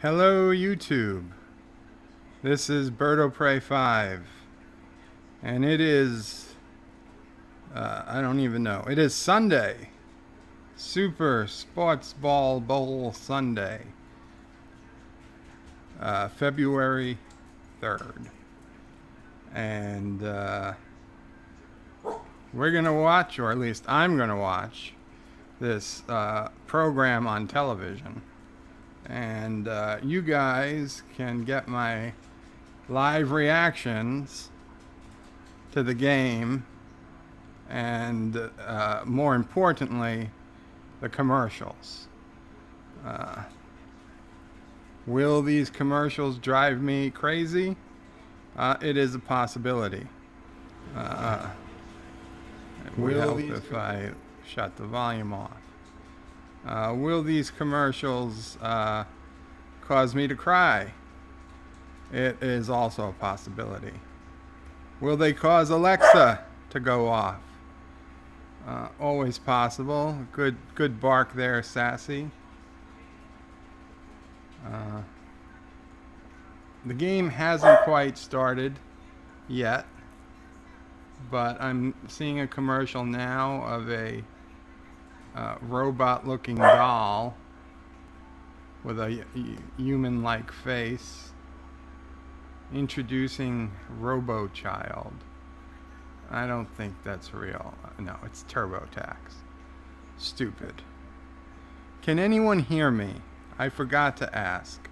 Hello YouTube, this is BirdoPrey5 and it is, I don't even know, it is Sunday, Super SportsBall Bowl Sunday, February 3rd, and we're gonna watch, or at least I'm gonna watch, this program on television. And you guys can get my live reactions to the game and more importantly, the commercials. Will these commercials drive me crazy? It is a possibility. It would help if I shut the volume off. Will these commercials cause me to cry? It is also a possibility. Will they cause Alexa to go off? Always possible. Good bark there, Sassy. The game hasn't quite started yet, but I'm seeing a commercial now of a robot-looking doll with a human-like face introducing RoboChild. I don't think that's real. No, it's TurboTax. Stupid. Can anyone hear me? I forgot to ask.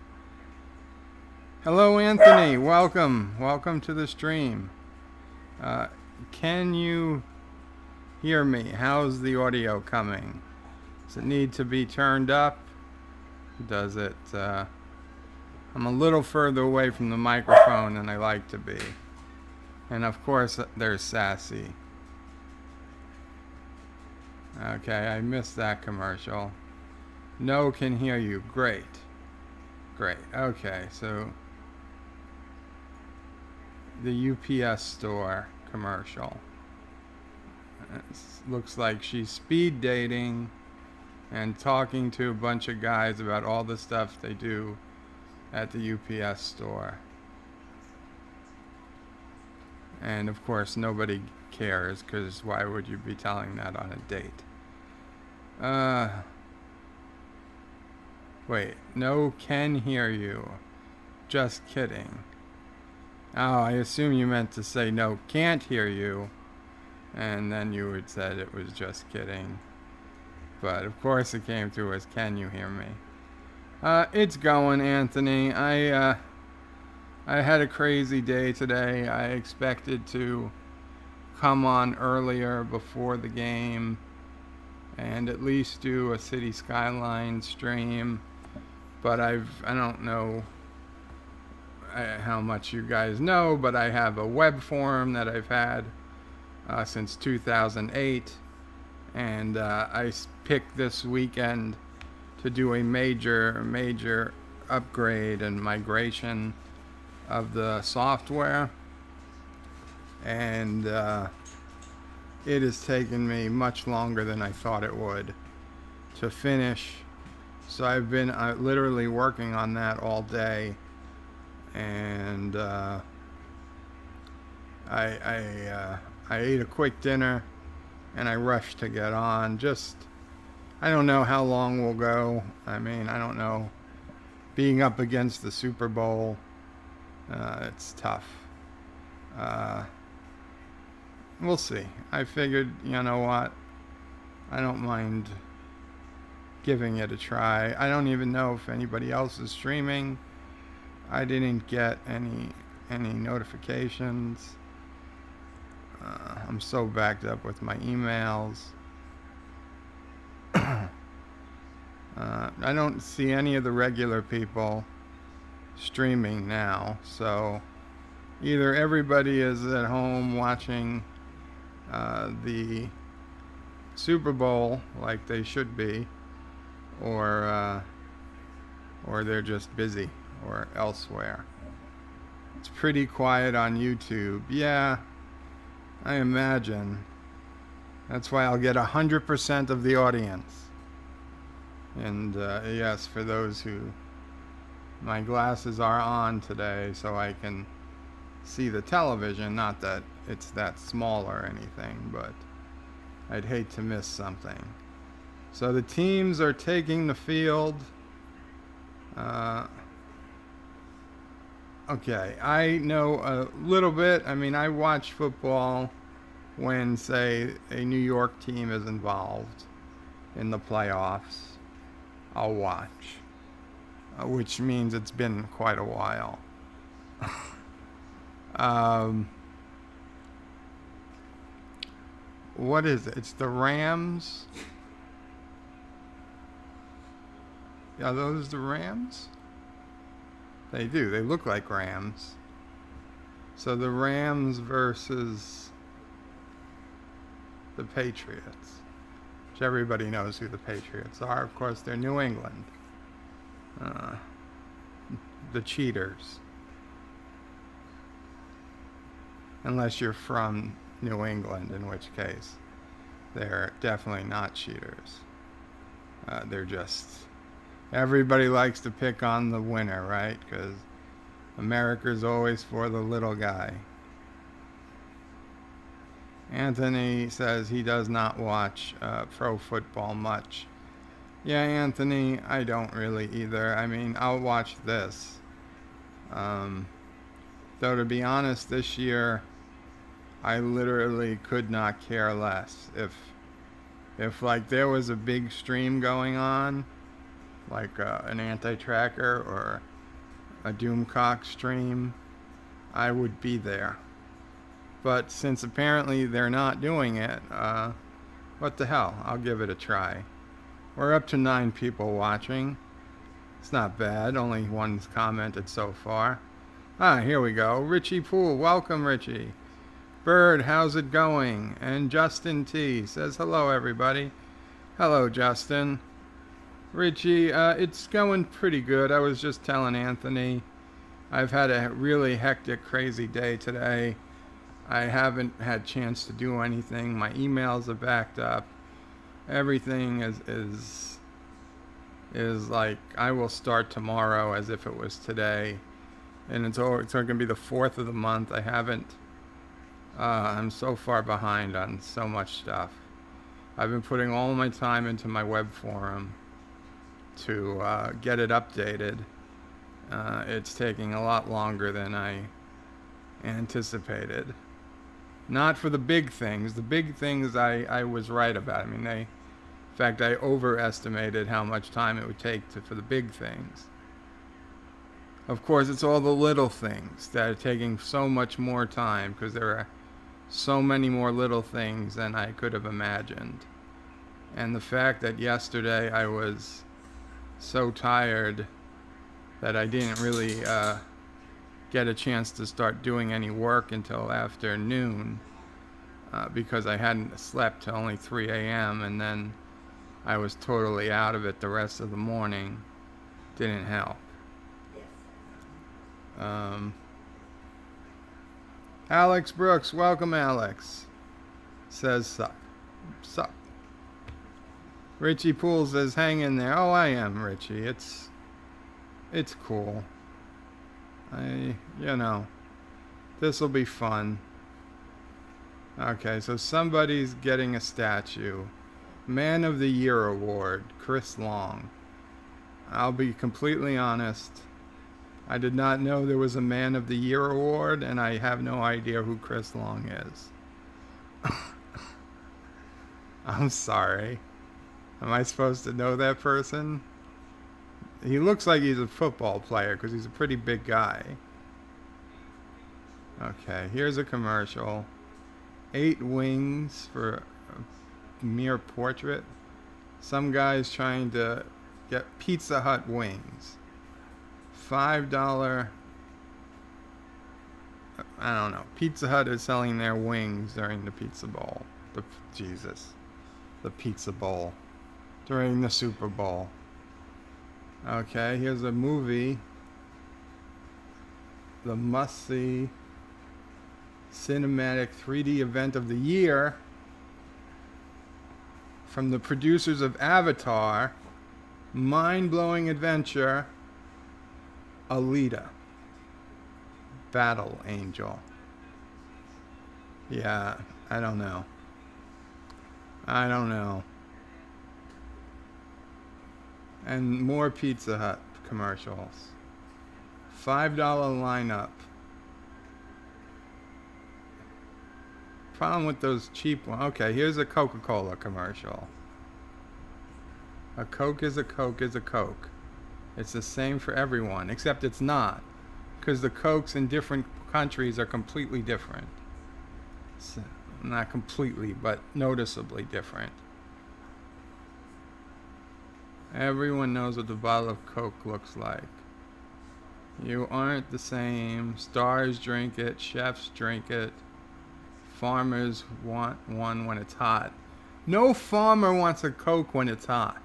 Hello, Anthony. Welcome to the stream. Can you hear me? How's the audio coming? Does it need to be turned up? Does it? I'm a little further away from the microphone than I like to be. And of course, there's Sassy. Okay, I missed that commercial. No can hear you. Great. Okay, so the UPS store commercial. It looks like she's speed dating and talking to a bunch of guys about all the stuff they do at the UPS store. And of course nobody cares, because why would you be telling that on a date? Wait, no can hear you. Just kidding. Oh, I assume you meant to say no can't hear you. And then you would said it was just kidding. But of course it came through as can you hear me? It's going, Anthony. I had a crazy day today. I expected to come on earlier before the game and at least do a City Skyline stream. But I don't know how much you guys know, but I have a web forum that I've had since 2008, and I picked this weekend to do a major upgrade and migration of the software, and it has taken me much longer than I thought it would to finish. So I've been literally working on that all day, and I ate a quick dinner and I rushed to get on. I don't know how long we'll go. I mean, I don't know. Being up against the Super Bowl, it's tough. We'll see. I figured, you know what? I don't mind giving it a try. I don't even know if anybody else is streaming. I didn't get any notifications. I'm so backed up with my emails. I don't see any of the regular people streaming now, so either everybody is at home watching the Super Bowl like they should be, or they're just busy or elsewhere. It's pretty quiet on YouTube. Yeah, I imagine. That's why I'll get 100% of the audience. And yes, for those who My glasses are on today so I can see the television. Not that it's that small or anything, but I'd hate to miss something. So the teams are taking the field. Okay, I know a little bit. I mean, I watch football when, say, a New York team is involved in the playoffs. I'll watch, which means it's been quite a while. What is it? It's the Rams. Are those the Rams? They do. They look like Rams. So the Rams versus the Patriots, which everybody knows who the Patriots are. Of course, they're New England. The cheaters. Unless you're from New England, in which case they're definitely not cheaters. They're just... Everybody likes to pick on the winner, right? Because America's always for the little guy. Anthony says he does not watch pro football much. Yeah, Anthony, I don't really either. I mean, I'll watch this. Though, to be honest, this year, I literally could not care less. If like, there was a big stream going on, like an anti-tracker or a Doomcock stream, I would be there. But since apparently they're not doing it, what the hell? I'll give it a try. We're up to 9 people watching. It's not bad. Only one's commented so far. Here we go. Richie Poole. Welcome, Richie. Bird, how's it going? And Justin T says, hello, everybody. Hello, Justin. Richie, it's going pretty good. I was just telling Anthony, I've had a really hectic, crazy day today. I haven't had a chance to do anything. My emails are backed up. Everything is like, I will start tomorrow as if it was today. And it's going to be the 4th of the month. I haven't, I'm so far behind on so much stuff. I've been putting all my time into my web forum to get it updated. It's taking a lot longer than I anticipated. Not for the big things. The big things I was right about. I mean, in fact, I overestimated how much time it would take for the big things. Of course, it's all the little things that are taking so much more time because there are so many more little things than I could have imagined. And the fact that yesterday I was so tired that I didn't really get a chance to start doing any work until after noon because I hadn't slept till only 3 a.m. and then I was totally out of it the rest of the morning. Didn't help. Alex Brooks, welcome, Alex. Says sup. Sup. Richie Poole says hang in there. Oh, I am, Richie. It's cool. This'll be fun. Okay, so somebody's getting a statue. Man of the Year Award, Chris Long. I'll be completely honest. I did not know there was a Man of the Year Award, and I have no idea who Chris Long is. I'm sorry. Am I supposed to know that person? He looks like he's a football player because he's a pretty big guy. Okay, here's a commercial. 8 wings for a mere portrait. Some guy's trying to get Pizza Hut wings. $5. I don't know. Pizza Hut is selling their wings during the Pizza Bowl. The Pizza Bowl. During the Super Bowl. Okay, here's a movie. The must-see cinematic 3D event of the year from the producers of Avatar. Mind-blowing adventure Alita. Battle Angel. Yeah, I don't know. I don't know. And more Pizza Hut commercials. $5 lineup. Problem with those cheap ones. Okay, here's a Coca-Cola commercial. A Coke is a Coke is a Coke. It's the same for everyone, except it's not. Because the Cokes in different countries are completely different. So, not completely, but noticeably different. Everyone knows what the bottle of Coke looks like. You aren't the same. Stars drink it. Chefs drink it. Farmers want one when it's hot. No farmer wants a Coke when it's hot.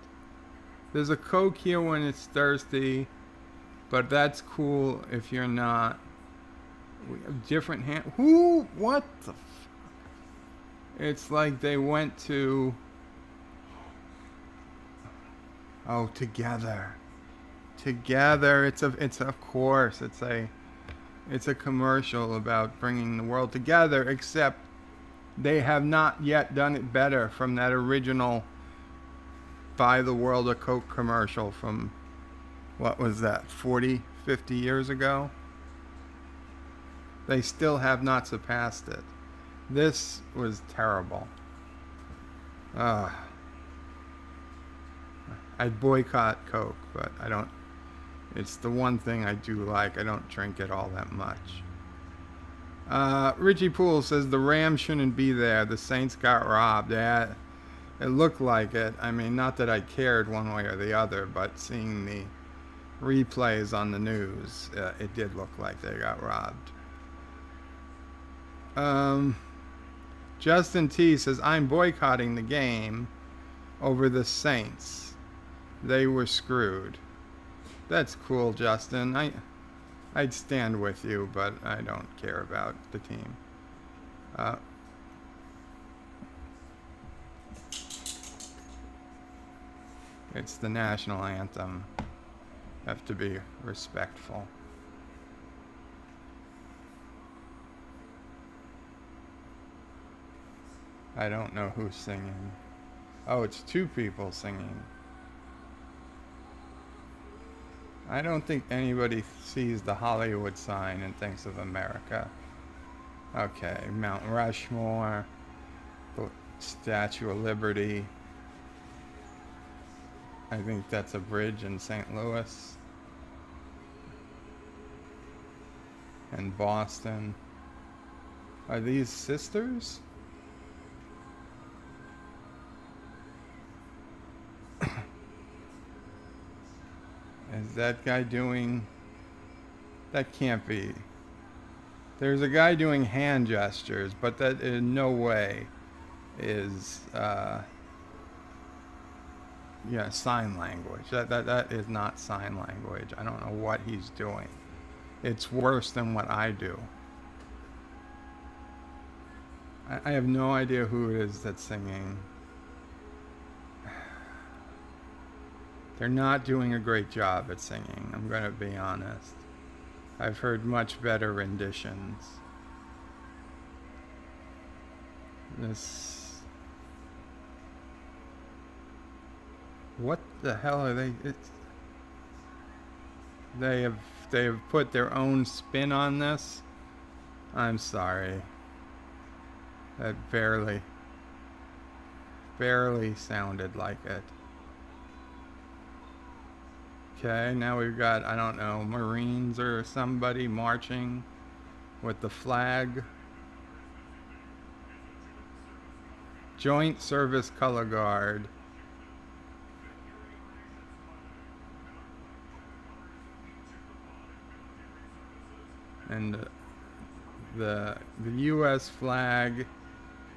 There's a Coke here when it's thirsty, but that's cool if you're not. We have different hand. Who? What the? It's like they went to. Oh, together. Together. It's of course. It's a commercial about bringing the world together, except they have not yet done it better from that original Buy the World a Coke commercial from, what was that, 40, 50 years ago? They still have not surpassed it. This was terrible. I'd boycott Coke, but I don't. It's the one thing I do like. I don't drink it all that much. Richie Poole says the Rams shouldn't be there. The Saints got robbed. Yeah, it looked like it. I mean, not that I cared one way or the other, but seeing the replays on the news, it did look like they got robbed. Justin T says, I'm boycotting the game over the Saints. They were screwed. That's cool, Justin. I'd stand with you, but I don't care about the team. It's the national anthem. Have to be respectful. I don't know who's singing. Oh, it's two people singing. I don't think anybody sees the Hollywood sign and thinks of America. Okay, Mount Rushmore, the Statue of Liberty. I think that's a bridge in St. Louis. And Boston. Are these sisters? Is that guy doing... That can't be. There's a guy doing hand gestures, but that in no way is sign language. That is not sign language. I don't know what he's doing. It's worse than what I do. I have no idea who it is that's singing. They're not doing a great job at singing, I'm going to be honest. I've heard much better renditions. This... What the hell are they? They have put their own spin on this. I'm sorry. That barely sounded like it. Okay, now we've got, I don't know, Marines or somebody marching with the flag. Joint Service Color Guard. And the U.S. flag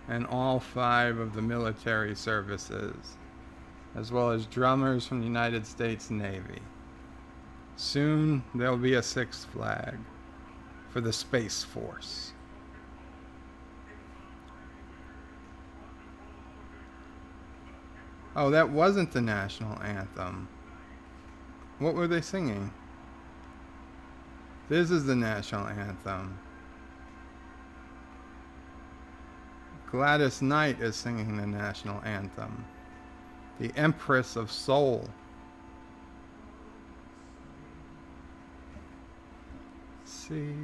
and all 5 of the military services, as well as drummers from the United States Navy. Soon there'll be a 6th flag for the Space Force. Oh, that wasn't the national anthem. What were they singing? This is the national anthem. Gladys Knight is singing the national anthem. The Empress of Soul. See,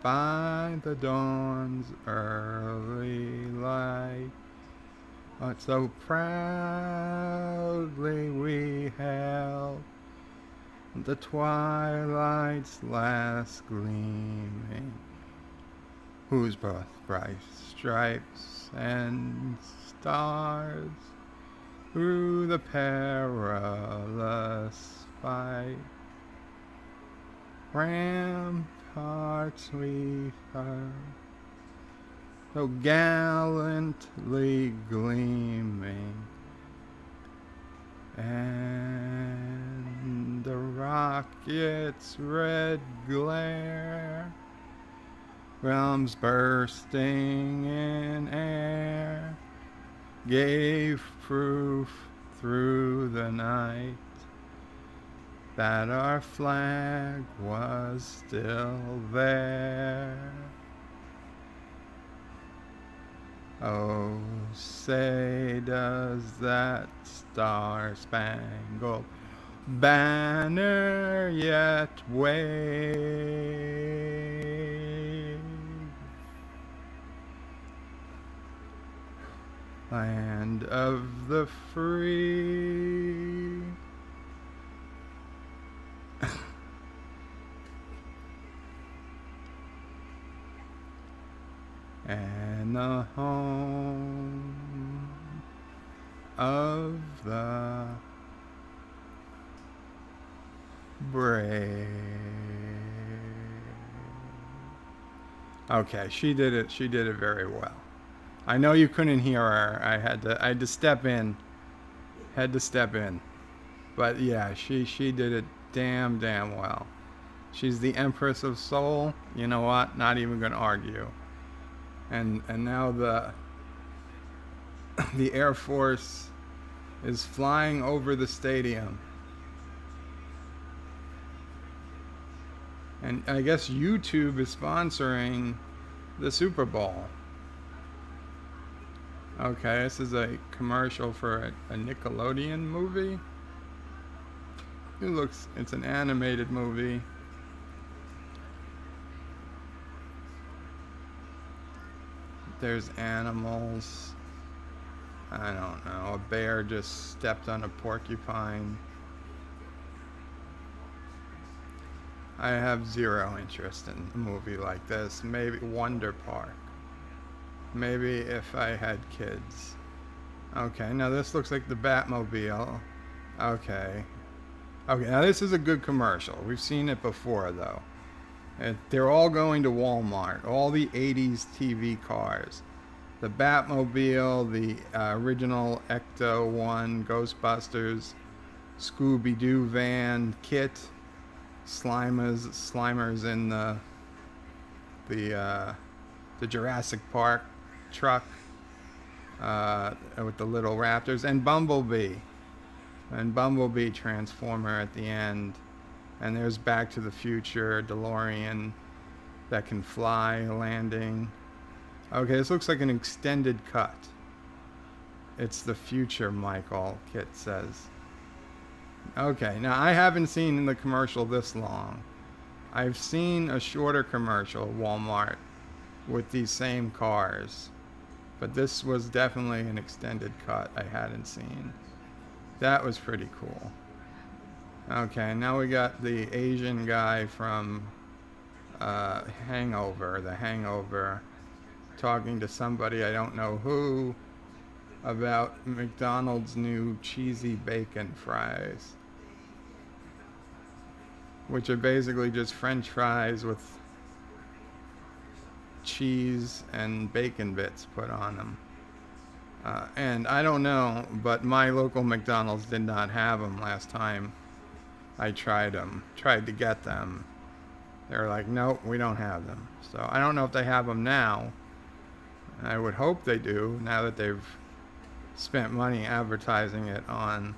by the dawn's early light, what so proudly we held the twilight's last gleaming, whose bright stripes and stars through the perilous fight ramparts we found, so gallantly gleaming, and the rocket's red glare, realms bursting in air, gave proof through the night that our flag was still there. Oh, say does that star-spangled banner yet wave? Land of the free, and the home of the brave. Okay, she did it. She did it very well. I know you couldn't hear her. I had to step in. Had to step in. But yeah, she did it damn well. She's the Empress of Soul. You know what? Not even gonna argue. And now the Air Force is flying over the stadium. And I guess YouTube is sponsoring the Super Bowl. Okay, this is a commercial for a Nickelodeon movie. It's an animated movie. There's animals. I don't know. A bear just stepped on a porcupine. I have zero interest in a movie like this. Maybe Wonder Park. Maybe if I had kids. Okay, now this looks like the Batmobile. Okay. Okay, now this is a good commercial. We've seen it before, though. They're all going to Walmart. All the 80s TV cars. The Batmobile, the original Ecto-1, Ghostbusters, Scooby-Doo van, Kit, Slimers in the Jurassic Park truck with the little raptors, and Bumblebee. And Bumblebee Transformer at the end. And there's Back to the Future, DeLorean that can fly, landing. Okay, this looks like an extended cut. It's the future, Michael, Kit says. Okay, now I haven't seen the commercial this long. I've seen a shorter commercial at Walmart with these same cars. But this was definitely an extended cut I hadn't seen. That was pretty cool. Okay, now we got the Asian guy from Hangover, The Hangover, talking to somebody, I don't know who, about McDonald's new cheesy bacon fries, which are basically just French fries with cheese and bacon bits put on them. And I don't know, but my local McDonald's did not have them last time I tried to get them. They were like, nope, we don't have them. So I don't know if they have them now. I would hope they do, now that they've spent money advertising it on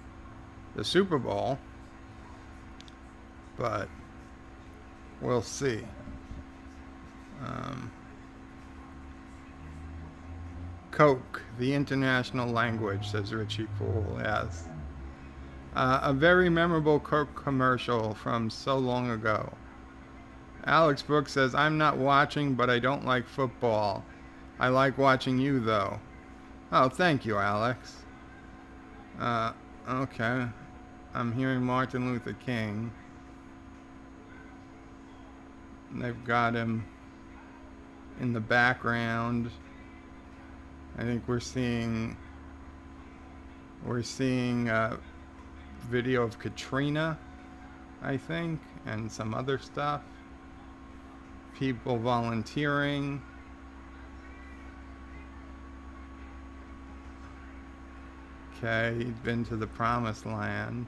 the Super Bowl. But We'll see. Coke, the international language, says Richie Poole. Yes. A very memorable Coke commercial from so long ago. Alex Brooks says, I'm not watching, but I don't like football. I like watching you, though. Oh, thank you, Alex. Okay. I'm hearing Martin Luther King. They've got him in the background. I think we're seeing video of Katrina, I think, and some other stuff. People volunteering. Okay, he'd been to the promised land.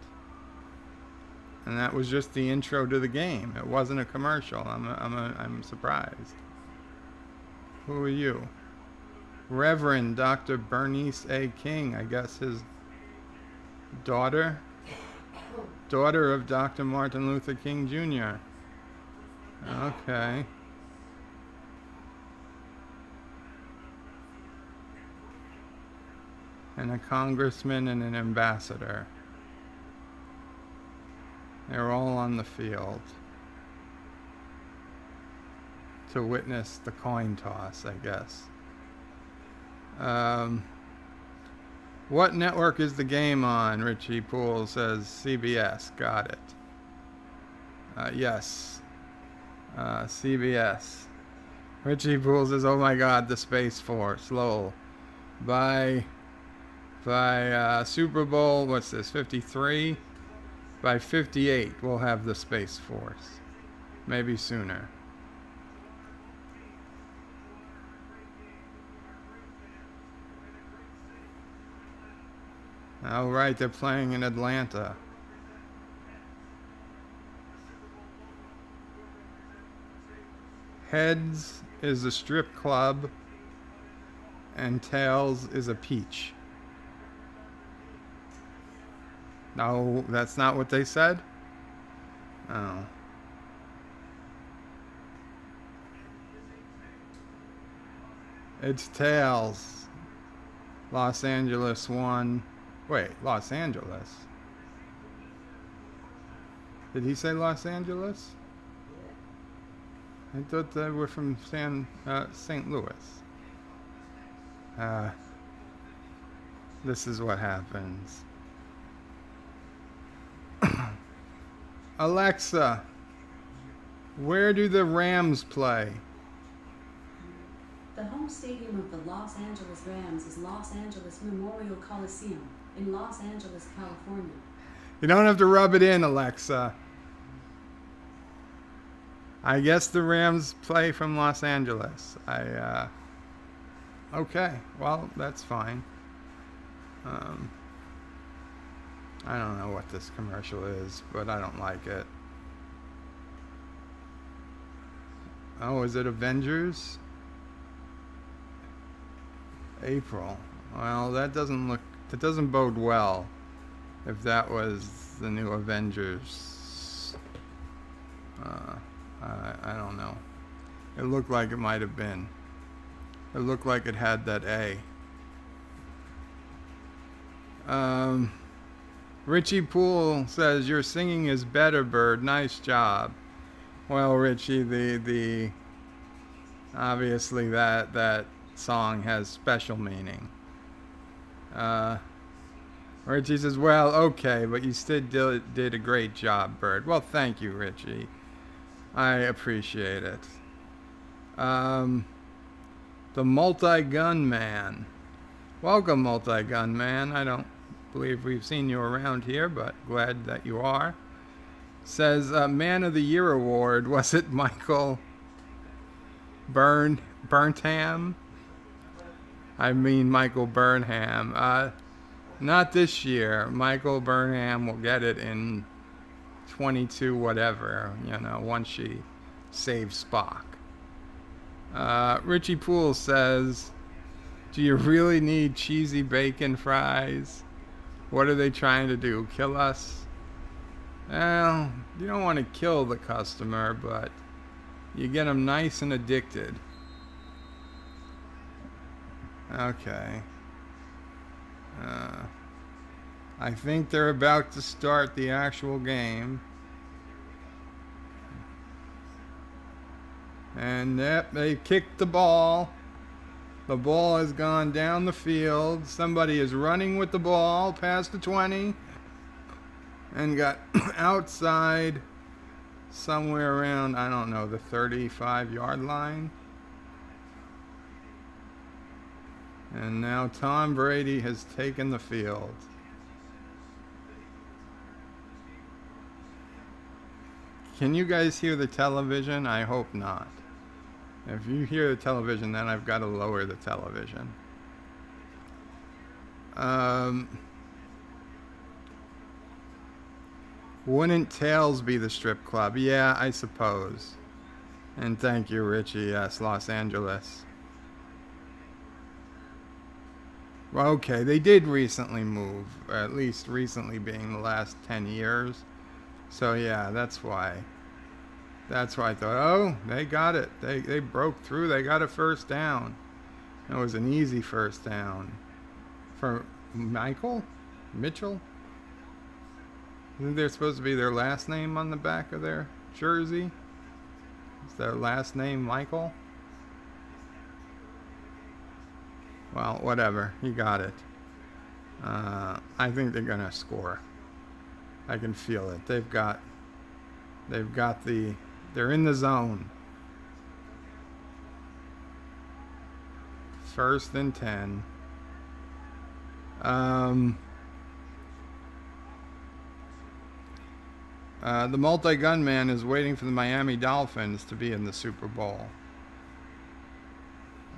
And that was just the intro to the game. It wasn't a commercial. I'm surprised. Who are you? Reverend Dr. Bernice A. King, I guess his daughter of Dr. Martin Luther King Jr. Okay. And a congressman and an ambassador. They're all on the field to witness the coin toss, I guess. What network is the game on? Richie Poole says CBS. Got it. Yes. CBS. Richie Poole says, oh my God, the Space Force. Lol. By Super Bowl, what's this, 53? By 58, we'll have the Space Force. Maybe sooner. All right, they're playing in Atlanta. Heads is a strip club, and Tails is a peach. No, that's not what they said? Oh. It's Tails. Los Angeles won. Wait, Los Angeles? Did he say Los Angeles? I thought they were from St. Louis. This is what happens. Alexa, where do the Rams play? The home stadium of the Los Angeles Rams is Los Angeles Memorial Coliseum in Los Angeles, California. You don't have to rub it in, Alexa. I guess the Rams play from Los Angeles. Okay, well, that's fine. I don't know what this commercial is, but I don't like it. Oh, is it Avengers? April. Well, that doesn't bode well if that was the new Avengers. I don't know. It looked like it might have been. It looked like it had that A. Richie Poole says, your singing is better, Bird. Nice job. Well, Richie, obviously that song has special meaning. Richie says, well, okay, but you still did a great job, Bird. Well, thank you, Richie. I appreciate it. The Multi-Gun Man. Welcome, Multi-Gun Man. I don't believe we've seen you around here, but glad that you are. Says, Man of the Year award. Was it Michael Burnham? I mean Michael Burnham. Not this year. Michael Burnham will get it in 22 whatever, once she saves Spock. Richie Poole says, do you really need cheesy bacon fries? What are they trying to do? Kill us? Well, you don't want to kill the customer, but you get them nice and addicted. Okay. I think they're about to start the actual game. And yep, they kicked the ball. The ball has gone down the field. Somebody is running with the ball past the 20 and got outside somewhere around, I don't know, the 35-yard line. And now Tom Brady has taken the field. Can you guys hear the television? I hope not. If you hear the television, then I've got to lower the television. Wouldn't Tails be the strip club? Yeah, I suppose. And thank you, Richie. Yes, Los Angeles. Well, okay, they did recently move, or at least recently being the last 10 years. So yeah, that's why. That's why I thought, oh, they got it. They broke through. They got a first down. It was an easy first down. For Mitchell? Isn't there supposed to be their last name on the back of their jersey? Is their last name Michael? Well, whatever. He got it. I think they're gonna score. I can feel it. They've got the, they're in the zone. 1st and 10. The multi-gun man is waiting for the Miami Dolphins to be in the Super Bowl.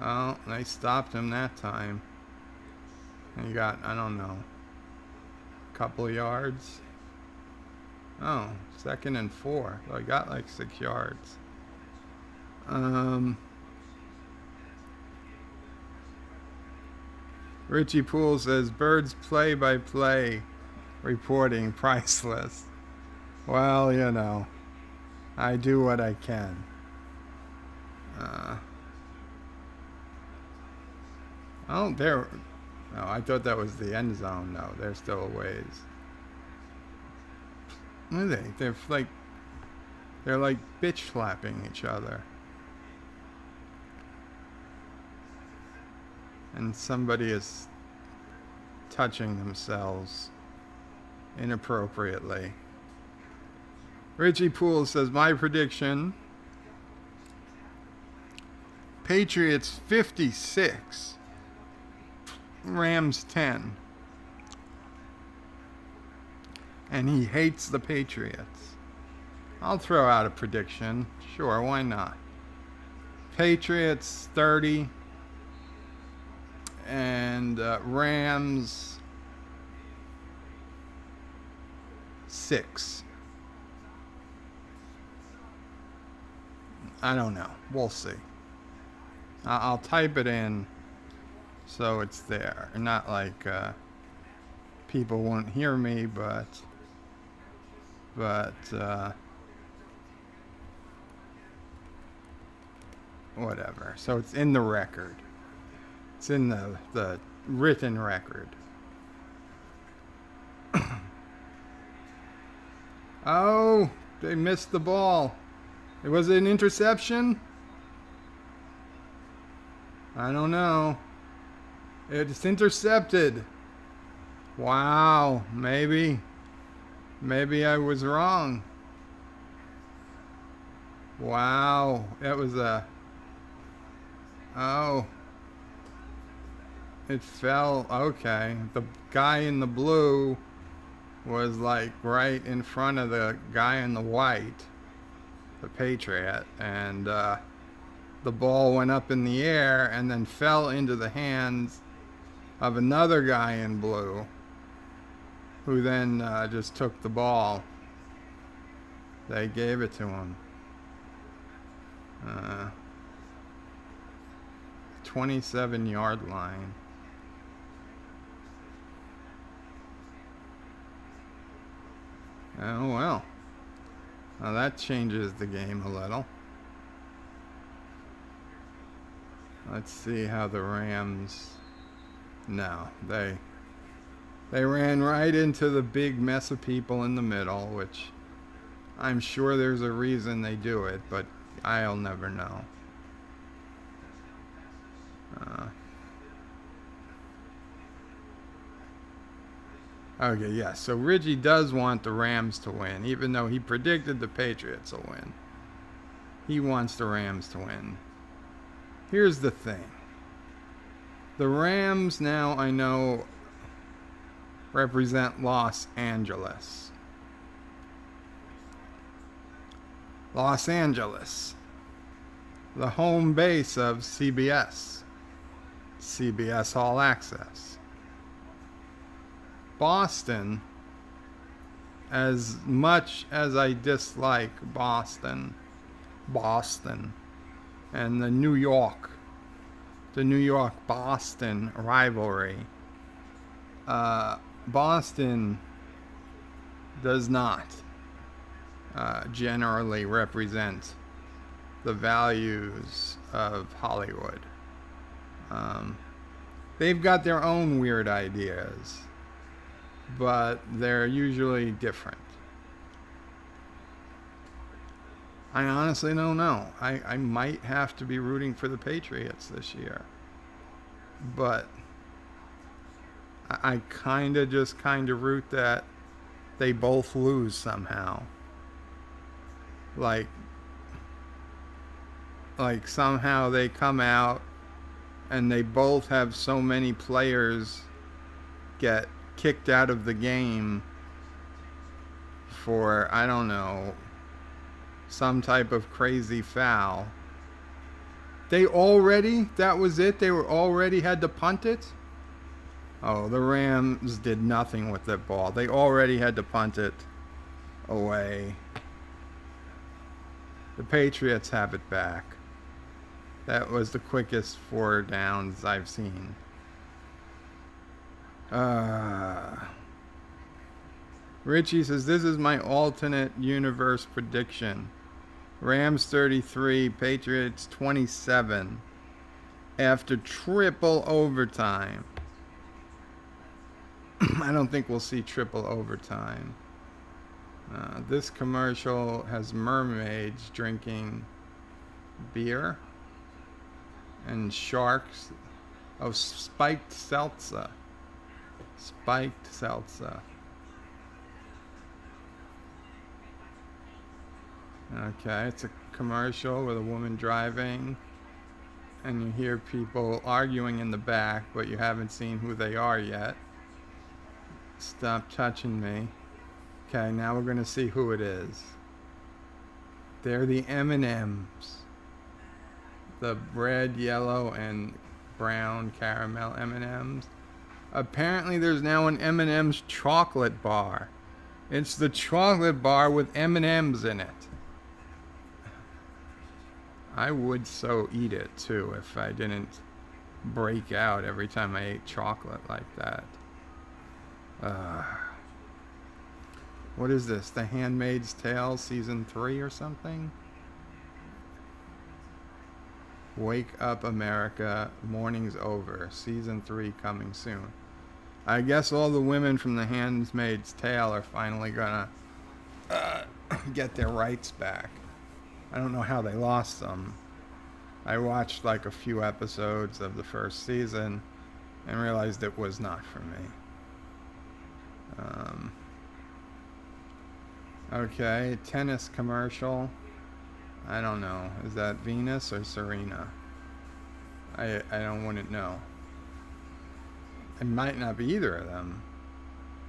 Oh, they stopped him that time. He got, I don't know, a couple of yards. Oh, 2nd and 4. So I got like 6 yards. Richie Poole says, Birds play-by-play reporting priceless. Well, you know, I do what I can. Oh, there. No, I thought that was the end zone. No, they're still a ways. What are they? They're like bitch slapping each other. And somebody is touching themselves inappropriately. Richie Poole says, my prediction, Patriots 56, Rams 10. And he hates the Patriots. I'll throw out a prediction. Sure, why not? Patriots 30 and Rams 6. I don't know. We'll see. I'll type it in so it's there. Not like people won't hear me, but whatever. So it's in the record. It's in the written record. Oh, they missed the ball. Was it an interception? I don't know. It's intercepted. Wow, maybe I was wrong. Wow, that was a... Oh. It fell, okay. The guy in the blue was like right in front of the guy in the white, the Patriot, and the ball went up in the air and then fell into the hands of another guy in blue, who then just took the ball. They gave it to him. 27-yard line. Oh, well. Well, that changes the game a little. Let's see how the Rams... No, they ran right into the big mess of people in the middle, which I'm sure there's a reason they do it, but I'll never know. Okay, yeah, so Richie does want the Rams to win, even though he predicted the Patriots will win. He wants the Rams to win. Here's the thing. The Rams now, I know, represent Los Angeles. Los Angeles. The home base of CBS. CBS All Access. Boston, as much as I dislike Boston, and the New York-Boston rivalry, Boston does not generally represent the values of Hollywood. They've got their own weird ideas, but they're usually different. I honestly don't know. I might have to be rooting for the Patriots this year. But I kind of root that they both lose somehow. Like somehow they come out and they both have so many players get kicked out of the game for, I don't know, some type of crazy foul. That was it? They were already had to punt it? Oh, the Rams did nothing with that ball. They already had to punt it away. The Patriots have it back. That was the quickest 4 downs I've seen. Richie says, this is my alternate universe prediction. Rams 33, Patriots 27 after triple overtime. I don't think we'll see triple overtime. This commercial has mermaids drinking beer and sharks. Oh, spiked seltzer. Spiked seltzer. Okay, it's a commercial with a woman driving, and you hear people arguing in the back, but you haven't seen who they are yet. Stop touching me. Okay, now we're going to see who it is. They're the M&Ms. The red, yellow, and brown caramel M&Ms. Apparently there's now an M&M's chocolate bar. It's the chocolate bar with M&Ms in it. I would so eat it too if I didn't break out every time I ate chocolate like that. What is this? The Handmaid's Tale season 3 or something? Wake Up America, Morning's Over, season 3 coming soon. I guess all the women from the Handmaid's Tale are finally gonna get their rights back. I don't know how they lost them. I watched like a few episodes of the first season and realized it was not for me. Okay, tennis commercial. I don't know. Is that Venus or Serena? I wouldn't know. It might not be either of them.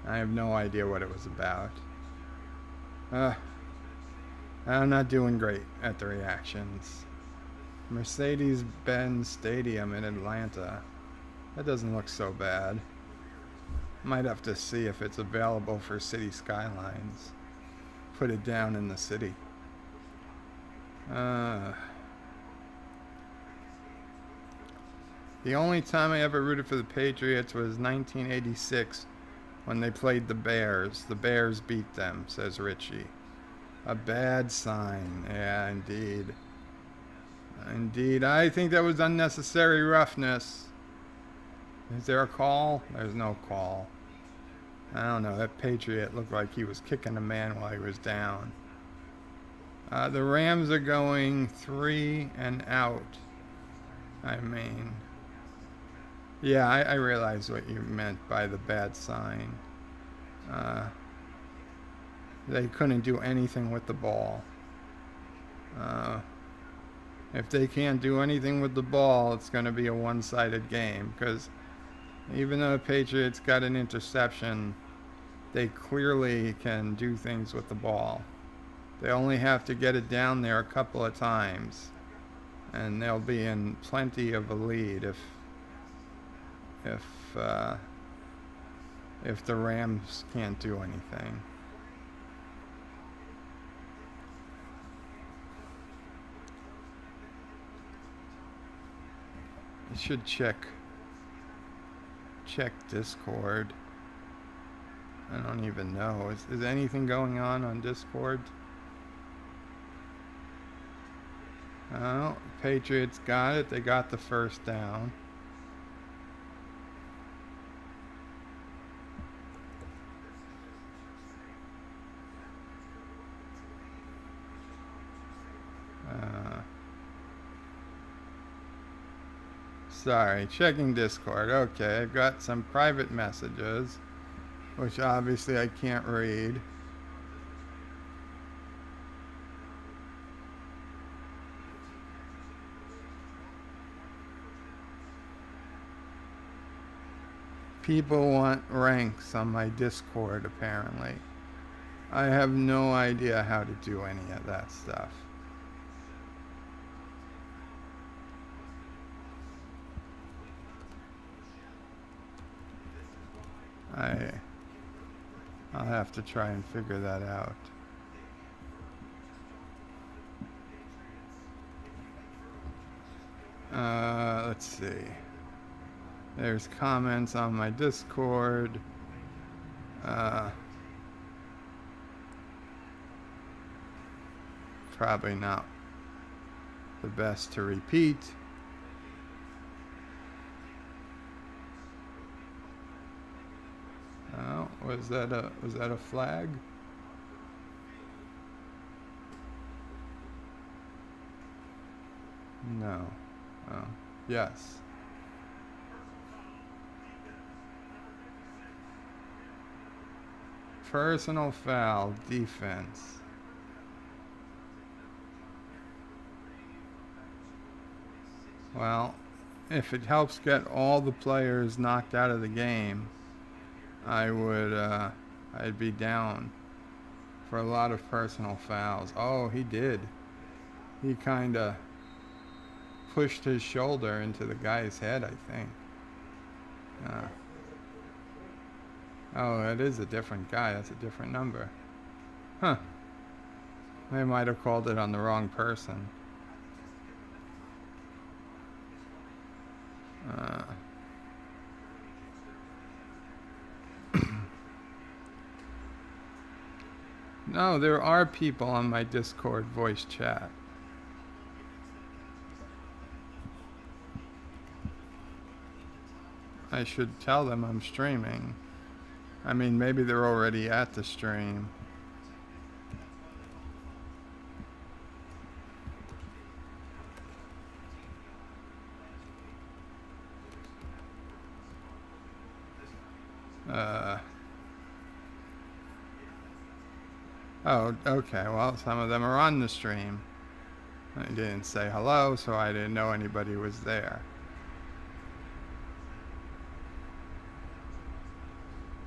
I have no idea what it was about. I'm not doing great at the reactions. Mercedes-Benz Stadium in Atlanta. That doesn't look so bad. Might have to see if it's available for City Skylines. Put it down in the city. The only time I ever rooted for the Patriots was 1986 when they played the Bears. The Bears beat them, says Richie. A bad sign. Yeah, indeed. Indeed. I think that was unnecessary roughness. Is there a call? There's no call. I don't know. That Patriot looked like he was kicking a man while he was down. The Rams are going 3 and out. I mean, yeah, I realize what you meant by the bad sign. They couldn't do anything with the ball. If they can't do anything with the ball, it's going to be a one-sided game, because even though the Patriots got an interception, they clearly can do things with the ball. They only have to get it down there a couple of times, and they'll be in plenty of a lead if the Rams can't do anything. You should check Discord. I don't even know. Is anything going on Discord? Oh, Patriots got it. They got the first down. Sorry, checking Discord. Okay, I've got some private messages, which obviously I can't read. People want ranks on my Discord, apparently. I have no idea how to do any of that stuff. I'll have to try and figure that out. Let's see. There's comments on my Discord. Probably not the best to repeat. Oh, was that a flag? No. Oh, yes. Personal foul, defense. Well, if it helps get all the players knocked out of the game, I'd be down for a lot of personal fouls. Oh, he did. He kind of pushed his shoulder into the guy's head, I think. Oh, that is a different guy. That's a different number. Huh. They might have called it on the wrong person. No, there are people on my Discord voice chat. I should tell them I'm streaming. I mean, maybe they're already at the stream. Oh, okay. Well, some of them are on the stream. I didn't say hello, so I didn't know anybody was there.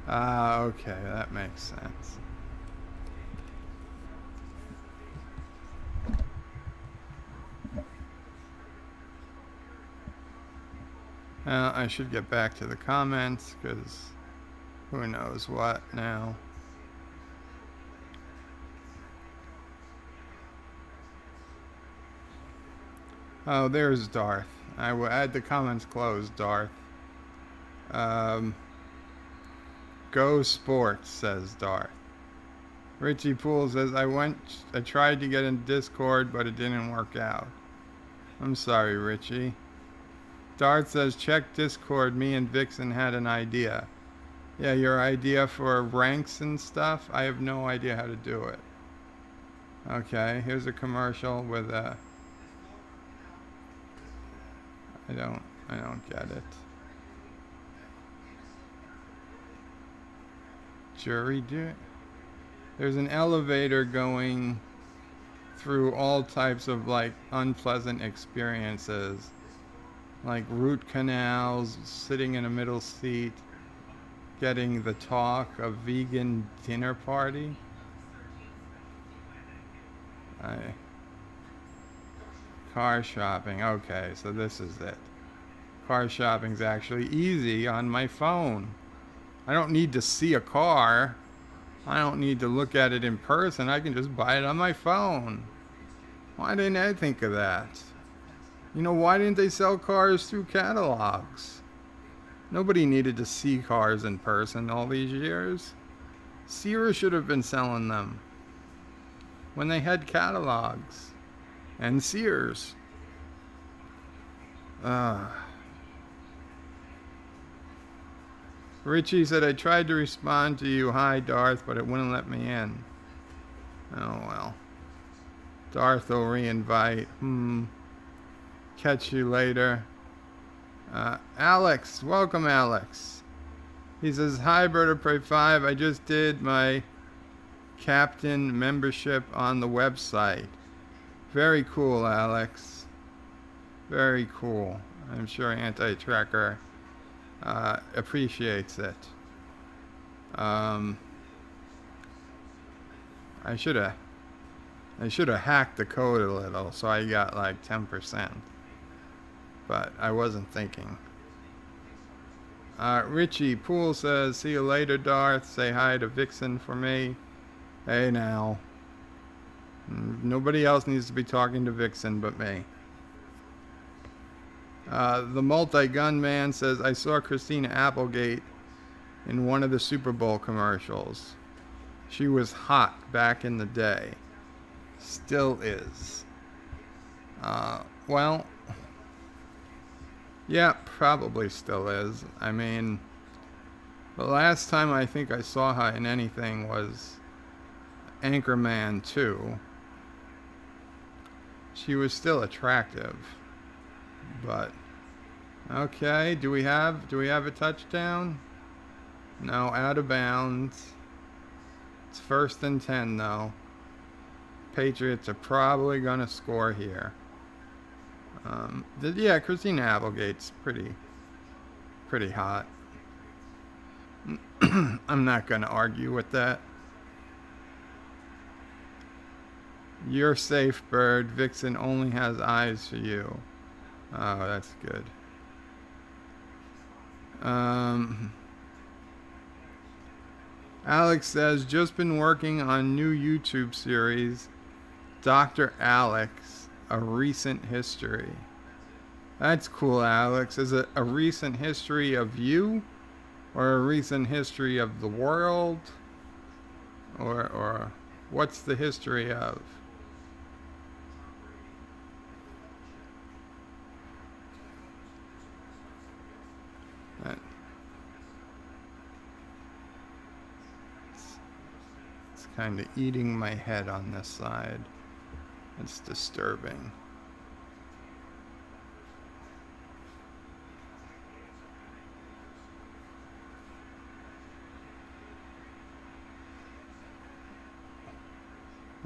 Okay, that makes sense. I should get back to the comments, because who knows what now. Oh, there's Darth. I had the comments closed, Darth. Go Sports, says Darth. Richie Poole says, I tried to get in Discord, but it didn't work out. I'm sorry, Richie. Darth says, check Discord. Me and Vixen had an idea. Yeah, your idea for ranks and stuff? I have no idea how to do it. Okay, here's a commercial with a... I don't get it. Jury do it? There's an elevator going through all types of like unpleasant experiences, like root canals, sitting in a middle seat, getting the talk, a vegan dinner party. Car shopping. Okay, so this is it. Car shopping's actually easy on my phone. I don't need to see a car. I don't need to look at it in person. I can just buy it on my phone. Why didn't I think of that? You know, why didn't they sell cars through catalogs? Nobody needed to see cars in person all these years. Sears should have been selling them when they had catalogs. And Sears. Richie said, I tried to respond to you, hi Darth, but it wouldn't let me in. Oh well. Darth will re-invite. Catch you later. Alex, welcome Alex. He says, hi Bird of Prey 5, I just did my captain membership on the website. Very cool, Alex. Very cool. I'm sure Anti-Tracker appreciates it. I should have hacked the code a little, so I got like 10%. But I wasn't thinking. Richie Poole says, see you later, Darth. Say hi to Vixen for me. Hey now. Nobody else needs to be talking to Vixen but me. The multi-gun man says, I saw Christina Applegate in one of the Super Bowl commercials. She was hot back in the day. Still is. Well, yeah, probably still is. I mean, the last time I think I saw her in anything was Anchorman 2. She was still attractive. But okay, do we have a touchdown? No, out of bounds. It's 1st and 10 though. Patriots are probably gonna score here. Yeah, Christina Applegate's pretty hot. I'm not gonna argue with that. You're safe, Bird. Vixen only has eyes for you. Oh, that's good. Alex says, just been working on new YouTube series, Dr. Alex, A Recent History. That's cool, Alex. Is it a recent history of you? Or a recent history of the world? Or what's the history of? It's kind of eating my head on this side. It's disturbing.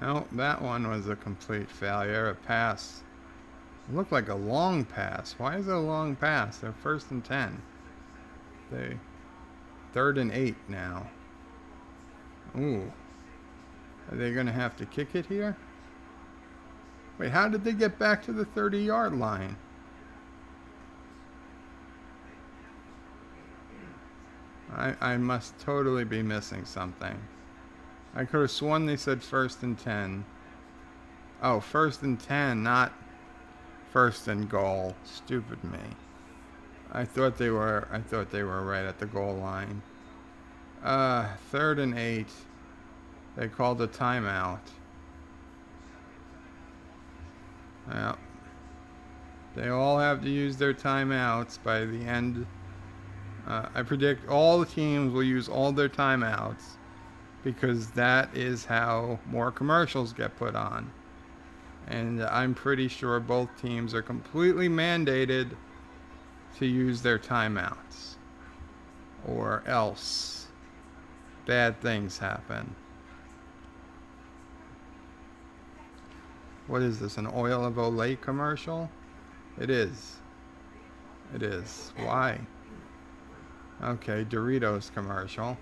No, that one was a complete failure. A pass. It looked like a long pass. Why is it a long pass? They're 1st and 10. They 3rd and 8 now. Ooh. Are they going to have to kick it here? Wait, how did they get back to the 30-yard line? I must totally be missing something. I could have sworn they said 1st and 10. Oh, 1st and 10, not 1st and goal. Stupid me. I thought they were right at the goal line. 3rd and 8. They called a timeout. Well, they all have to use their timeouts by the end. I predict all the teams will use all their timeouts because that is how more commercials get put on. And I'm pretty sure both teams are completely mandated to use their timeouts, or else bad things happen. What is this, an Oil of Olay commercial? It is. It is. Why? Okay, Doritos commercial.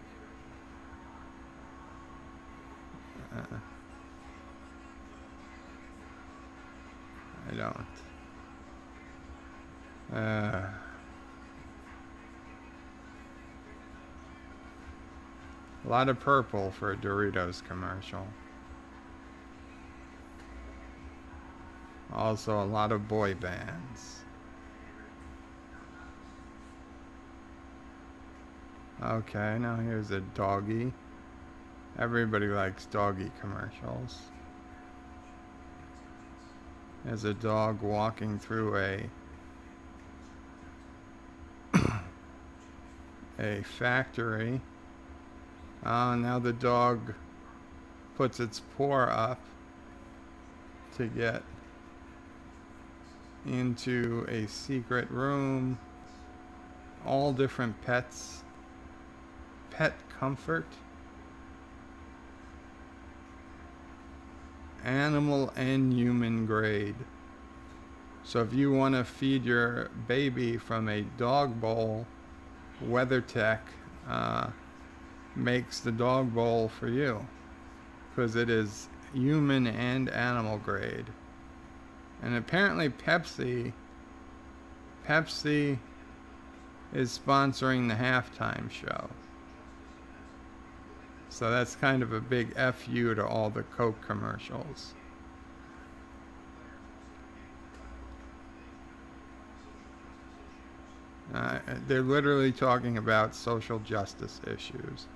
I don't. A lot of purple for a Doritos commercial. Also a lot of boy bands. Okay, now here's a doggy. Everybody likes doggy commercials. There's a dog walking through a factory. Now the dog puts its paw up to get into a secret room. All different pets. Pet comfort. Animal and human grade. So if you want to feed your baby from a dog bowl, WeatherTech makes the dog bowl for you, because it is human and animal grade. And apparently Pepsi is sponsoring the halftime show. So that's kind of a big FU to all the Coke commercials. They're literally talking about social justice issues.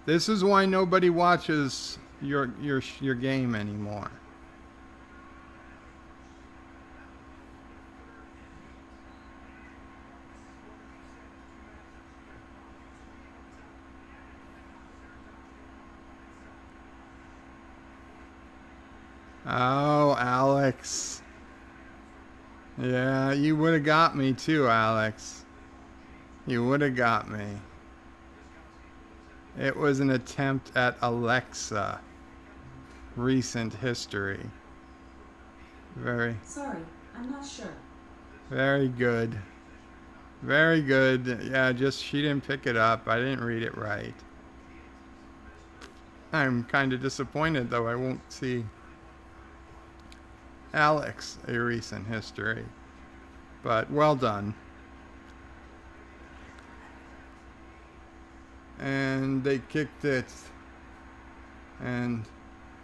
This is why nobody watches your game anymore. Oh, Alex. Yeah, you would have got me too, Alex. You would have got me. It was an attempt at Alexa. Recent history. Sorry, I'm not sure. Very good. Very good. Yeah, just she didn't pick it up. I didn't read it right. I'm kind of disappointed, though. I won't see Alex, a recent history. But well done. And they kicked it. And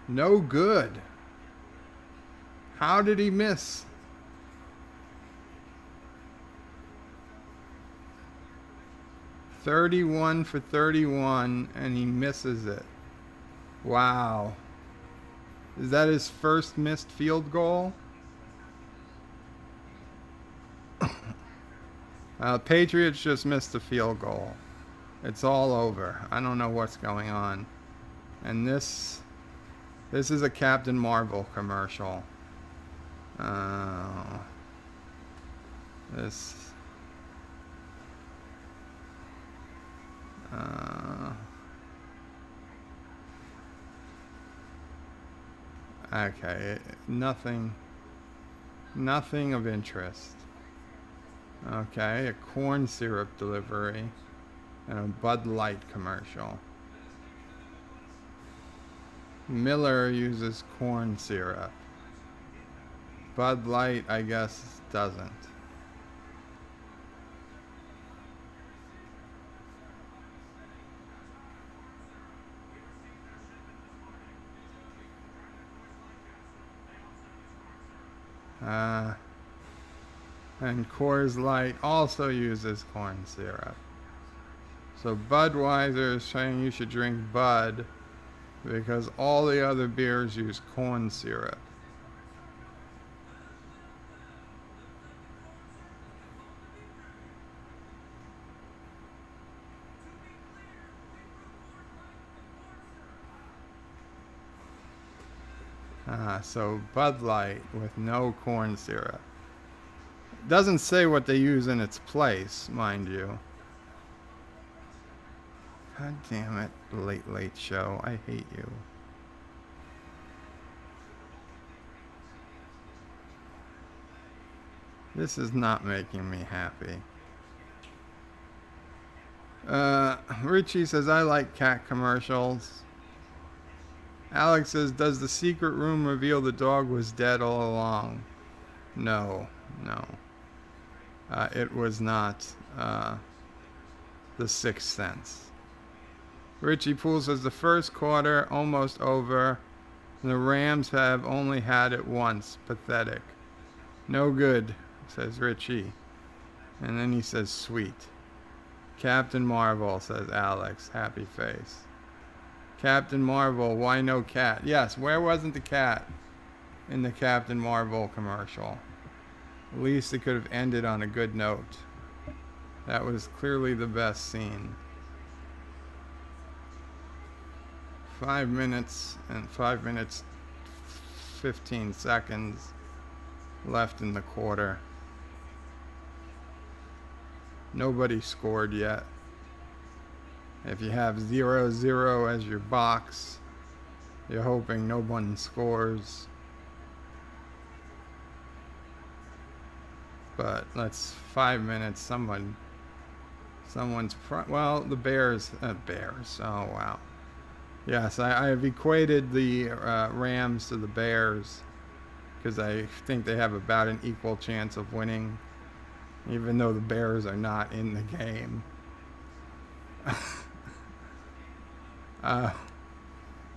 no good. How did he miss? "31 for 31, and he misses it. Wow. Is that his first missed field goal? Patriots just missed the field goal. It's all over. I don't know what's going on. And this is a Captain Marvel commercial. Okay, nothing of interest. Okay, a corn syrup delivery and a Bud Light commercial. Miller uses corn syrup. Bud Light, I guess, doesn't. And Coors Light also uses corn syrup. So Budweiser is saying you should drink Bud because all the other beers use corn syrup. So Bud Light with no corn syrup. Doesn't say what they use in its place, mind you. God damn it, Late Show. I hate you. This is not making me happy. Richie says, I like cat commercials. Alex says, does the secret room reveal the dog was dead all along? No. It was not The Sixth Sense. Richie Poole says, the first quarter almost over. The Rams have only had it once. Pathetic. No good, says Richie. And then he says, sweet. Captain Marvel, says Alex. Happy face. Captain Marvel, why no cat? Yes, where wasn't the cat in the Captain Marvel commercial? At least it could have ended on a good note. That was clearly the best scene. 5 minutes and 5 minutes 15 seconds left in the quarter. Nobody scored yet. If you have 0-0 as your box, you're hoping no one scores. But that's 5 minutes. Someone's well, the Bears. Oh wow. Yes, I have equated the Rams to the Bears because I think they have about an equal chance of winning, even though the Bears are not in the game.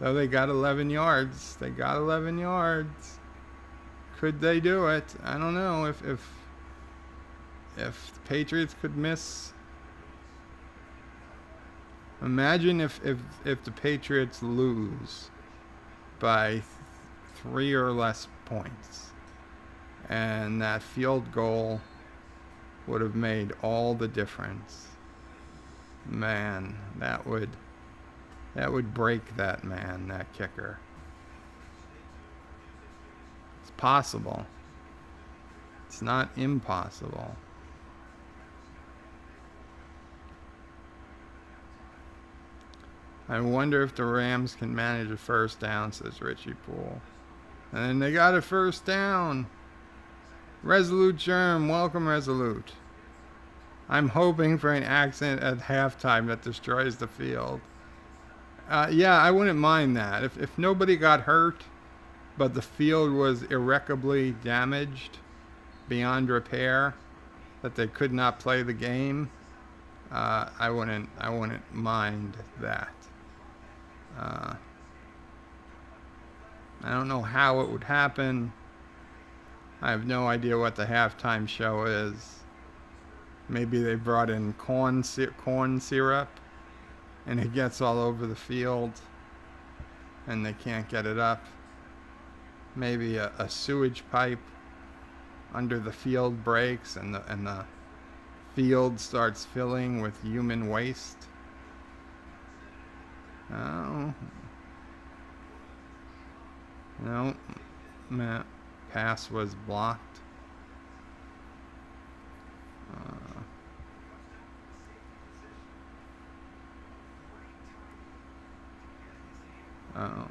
Though they got 11 yards. They got 11 yards. Could they do it? I don't know. If the Patriots could miss. Imagine if the Patriots lose by 3 or less points, and that field goal would have made all the difference. Man, that would break that man, that kicker. It's possible. It's not impossible. I wonder if the Rams can manage a first down, says Richie Poole. And then they got a first down. Resolute Germ, welcome Resolute. I'm hoping for an accident at halftime that destroys the field. Yeah, I wouldn't mind that. If nobody got hurt, but the field was irreparably damaged beyond repair, that they could not play the game, I wouldn't mind that. I don't know how it would happen. I have no idea what the halftime show is. Maybe they brought in corn syrup and it gets all over the field and they can't get it up. Maybe a sewage pipe under the field breaks and the field starts filling with human waste. Oh. No. Pass was blocked. Oh.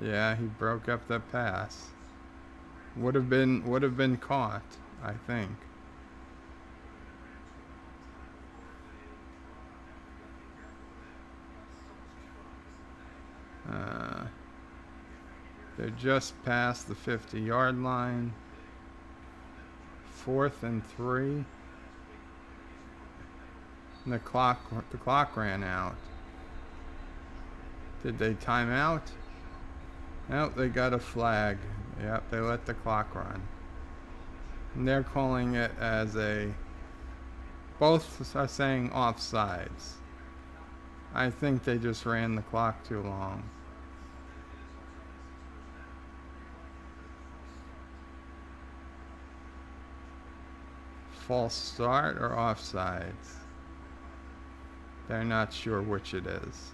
Yeah, he broke up the pass. Would have been caught, I think. They're just past the 50-yard line. 4th and 3. And the clock ran out. Did they time out? Nope, they got a flag. Yep, they let the clock run. And they're calling it as a Both are saying offsides. I think they just ran the clock too long. False start or offsides? They're not sure which it is.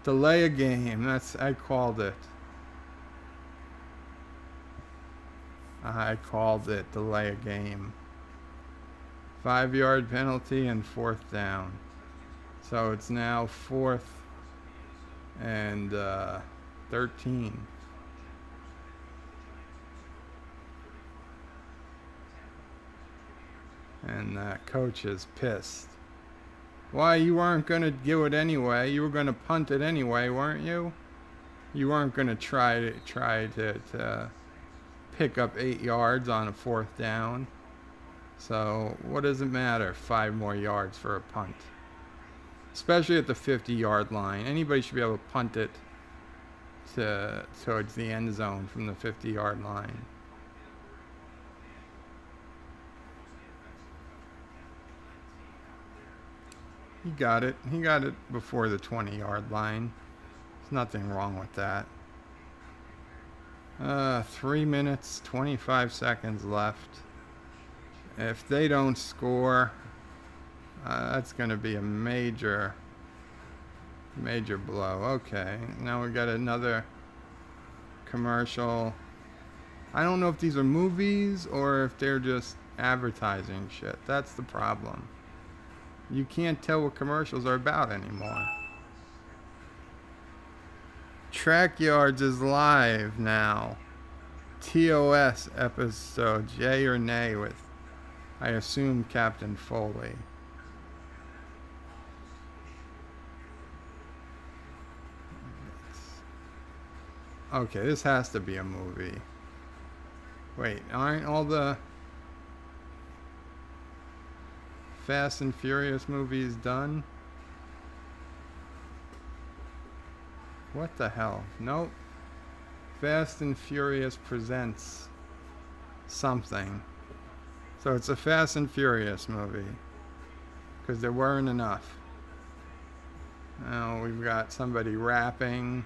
Delay a game. I called it. I called it. Delay a game. 5-yard penalty and 4th down. So it's now 4th and 13. And the coach is pissed. Why, you weren't going to give it anyway. You were going to punt it anyway, weren't you? You weren't going to try to pick up 8 yards on a 4th down. So what does it matter? 5 more yards for a punt. Especially at the 50-yard line. Anybody should be able to punt it towards the end zone from the 50-yard line. He got it. He got it before the 20-yard line. There's nothing wrong with that. 3 minutes, 25 seconds left. If they don't score, that's going to be a major blow. Okay, now we got another commercial. I don't know if these are movies or if they're just advertising shit. That's the problem. You can't tell what commercials are about anymore. Track Yards is live now. TOS episode, yay or nay, with, I assume, Captain Foley. Okay, this has to be a movie. Wait, aren't all the Fast and Furious movies done? What the hell? Nope. Fast and Furious presents something. So it's a Fast and Furious movie. Because there weren't enough. Now we've got somebody rapping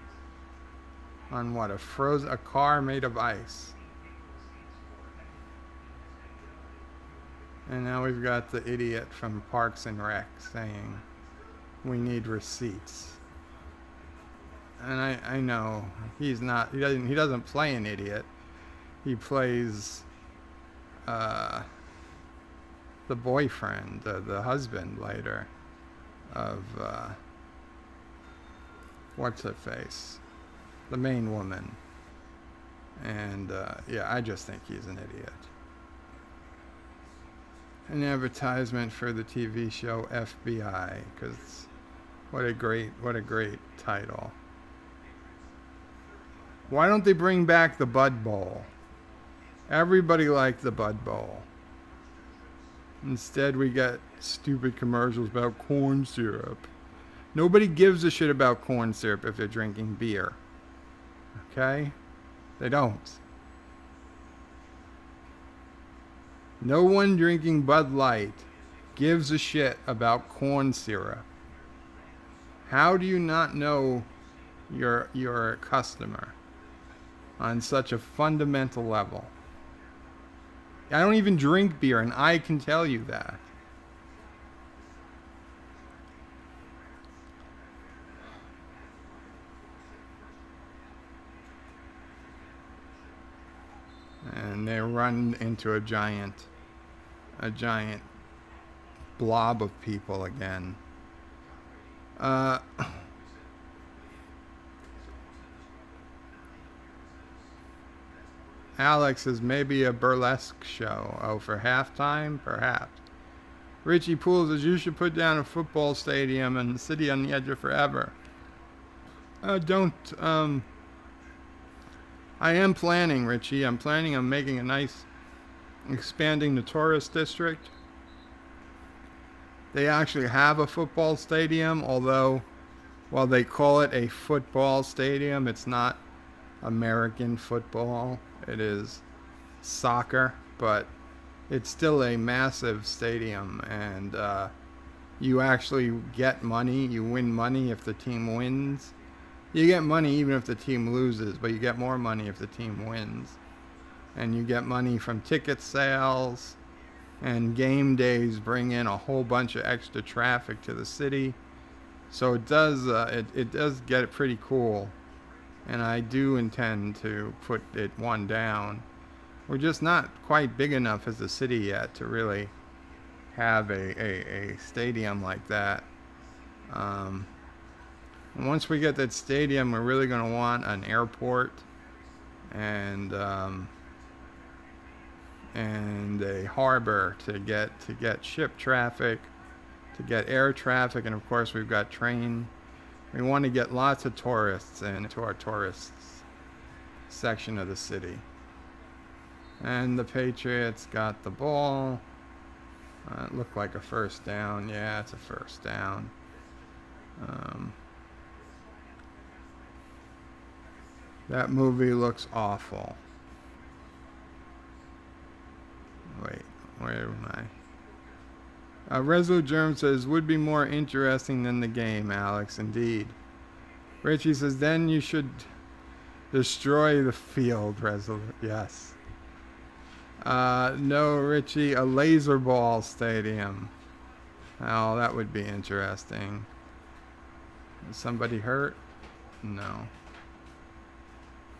on what? A car made of ice. And now we've got the idiot from Parks and Rec saying, we need receipts. And I know he doesn't play an idiot. He plays the boyfriend, the husband later of what's her face, the main woman. And yeah, I just think he's an idiot. An advertisement for the TV show FBI, because what a great title. Why don't they bring back the Bud Bowl? Everybody liked the Bud Bowl. Instead we get stupid commercials about corn syrup. Nobody gives a shit about corn syrup if they're drinking beer. Okay? They don't. No one drinking Bud Light gives a shit about corn syrup. How do you not know your customer on such a fundamental level? I don't even drink beer, and I can tell you that. And they run into a giant blob of people again. Alex is maybe a burlesque show. Oh, for halftime? Perhaps. Richie Poole says you should put down a football stadium and the city on the edge of forever. I am planning, Richie. I'm planning on making a nice, expanding the tourist district. They actually have a football stadium, although while they call it a football stadium, it's not American football. It is soccer, but it's still a massive stadium, and you actually get money. You win money if the team wins. You get money even if the team loses, but you get more money if the team wins. And you get money from ticket sales, and game days bring in a whole bunch of extra traffic to the city. So it does it does get pretty cool, and I do intend to put it one down. We're just not quite big enough as a city yet to really have a stadium like that. And once we get that stadium, we're really going to want an airport and a harbor to get ship traffic, to get air traffic, and of course we've got train. We want to get lots of tourists into our tourists section of the city. And the Patriots got the ball. It looked like a first down. Yeah, it's a first down. That movie looks awful. Wait, where am I? Resolute Germ says, would be more interesting than the game, Alex. Indeed. Richie says, then you should destroy the field, Resolute. Yes. No, Richie, a laser ball stadium. Oh, that would be interesting. Is somebody hurt? No.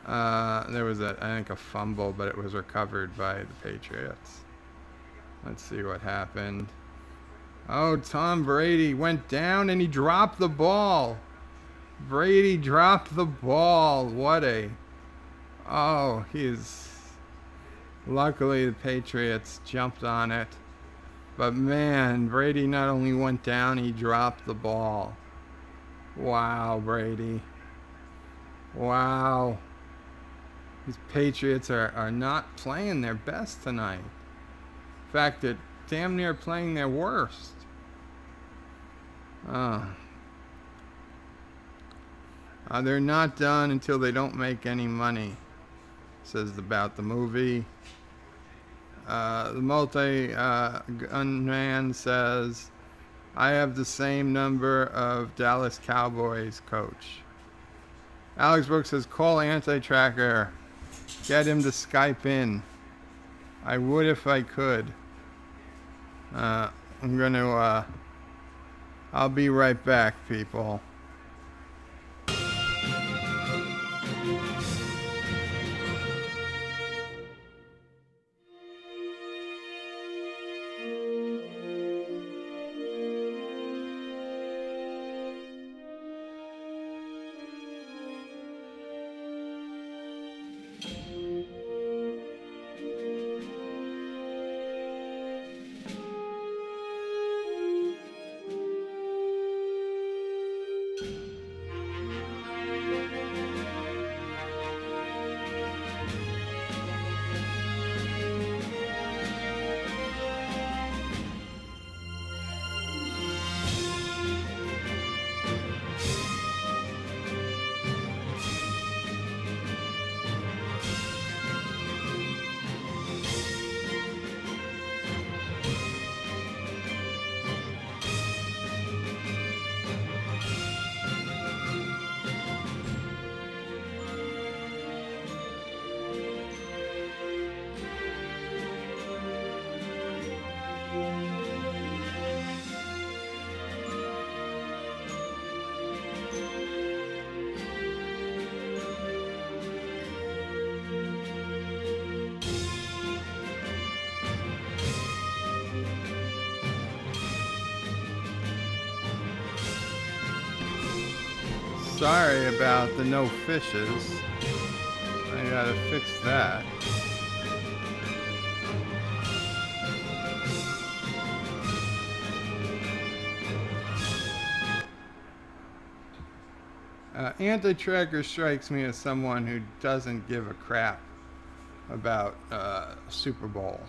There was I think a fumble, but it was recovered by the Patriots. Let's see what happened. Oh, Tom Brady went down and he dropped the ball. Brady dropped the ball. What a... Oh, he's... Luckily, the Patriots jumped on it. But man, Brady not only went down, he dropped the ball. Wow, Brady. Wow. These Patriots are not playing their best tonight. In fact, they're damn near playing their worst. They're not done until they don't make any money, says about the movie. The multi-gunman says, I have the same number of Dallas Cowboys coach. Alex Brooks says, call Anti-Tracker. Get him to Skype in. I would if I could. I'm going to... I'll be right back, people. Sorry about the no fishes. I gotta fix that. Anti-Tracker strikes me as someone who doesn't give a crap about Super Bowl.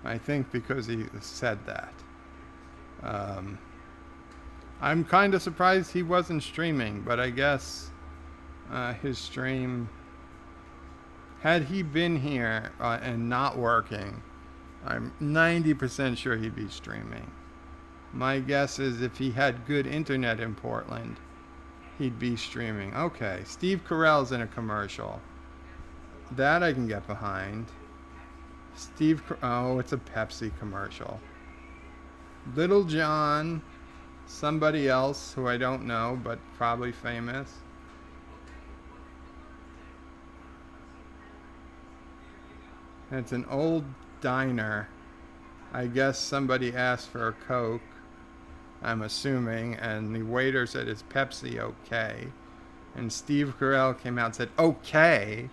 I think because he said that. I'm kind of surprised he wasn't streaming, but I guess his stream Had he been here and not working, I'm 90% sure he'd be streaming. My guess is if he had good internet in Portland, he'd be streaming. Okay, Steve Carell's in a commercial. That I can get behind. Oh, it's a Pepsi commercial. Little John, somebody else who I don't know, but probably famous. It's an old diner. I guess somebody asked for a Coke, I'm assuming, and the waiter said, "Is Pepsi okay?" And Steve Carell came out and said, "Okay?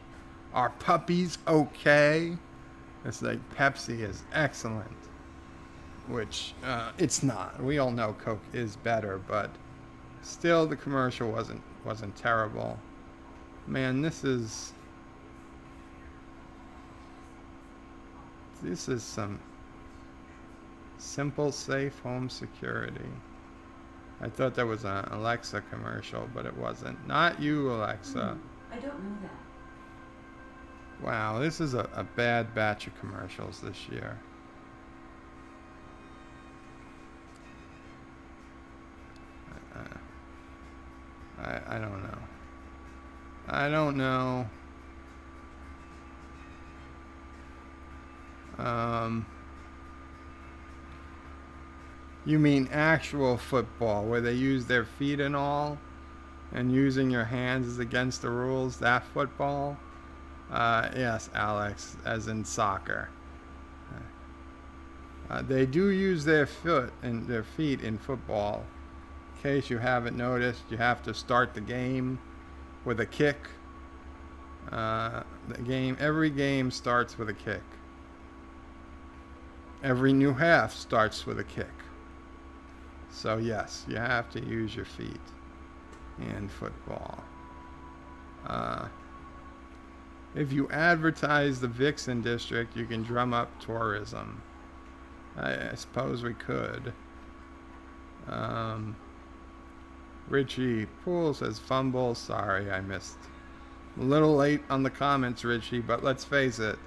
Are puppies okay?" It's like, Pepsi is excellent. Which, it's not. We all know Coke is better, but still the commercial wasn't terrible. Man, this is some simple, safe home security. I thought that was an Alexa commercial, but it wasn't. Not you, Alexa. I don't know that. Wow, this is a bad batch of commercials this year. I don't know. I don't know. You mean actual football, where they use their feet and all, and using your hands is against the rules? That football? Yes, Alex, as in soccer. They do use their feet in football. In case you haven't noticed, you have to start the game with a kick. Every game starts with a kick. Every new half starts with a kick. So yes, you have to use your feet in football. If you advertise the Vixen district, you can drum up tourism. I suppose we could. Richie Poole says fumble. Sorry, I missed. A little late on the comments, Richie, but let's face it,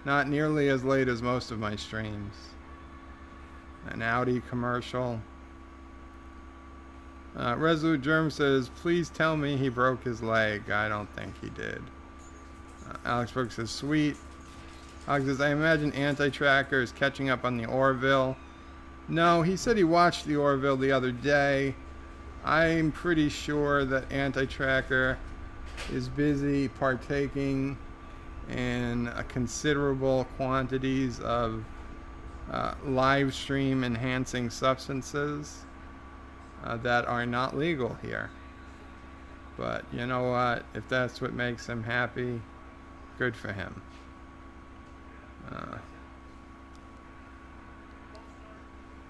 not nearly as late as most of my streams. An Audi commercial. Resolute Germ says, please tell me he broke his leg. I don't think he did. Alex Brooks says, sweet. Alex says, I imagine Anti-Tracker is catching up on the Orville. No, he said he watched the Orville the other day. I'm pretty sure that Anti-Tracker is busy partaking in considerable quantities of live stream enhancing substances that are not legal here. But you know what? If that's what makes him happy, good for him.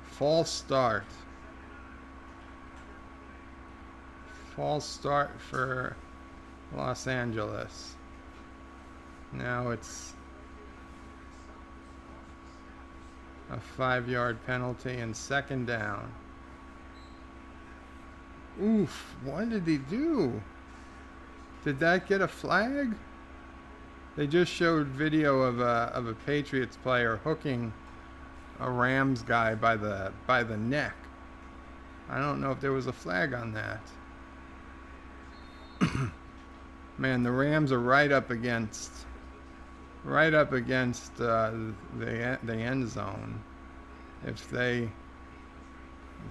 False start. False start for Los Angeles. Now it's a 5-yard penalty and second down. Oof, what did he do? Did that get a flag? They just showed video of a Patriots player hooking a Rams guy by the neck. I don't know if there was a flag on that. Man, the Rams are right up against the end zone. If they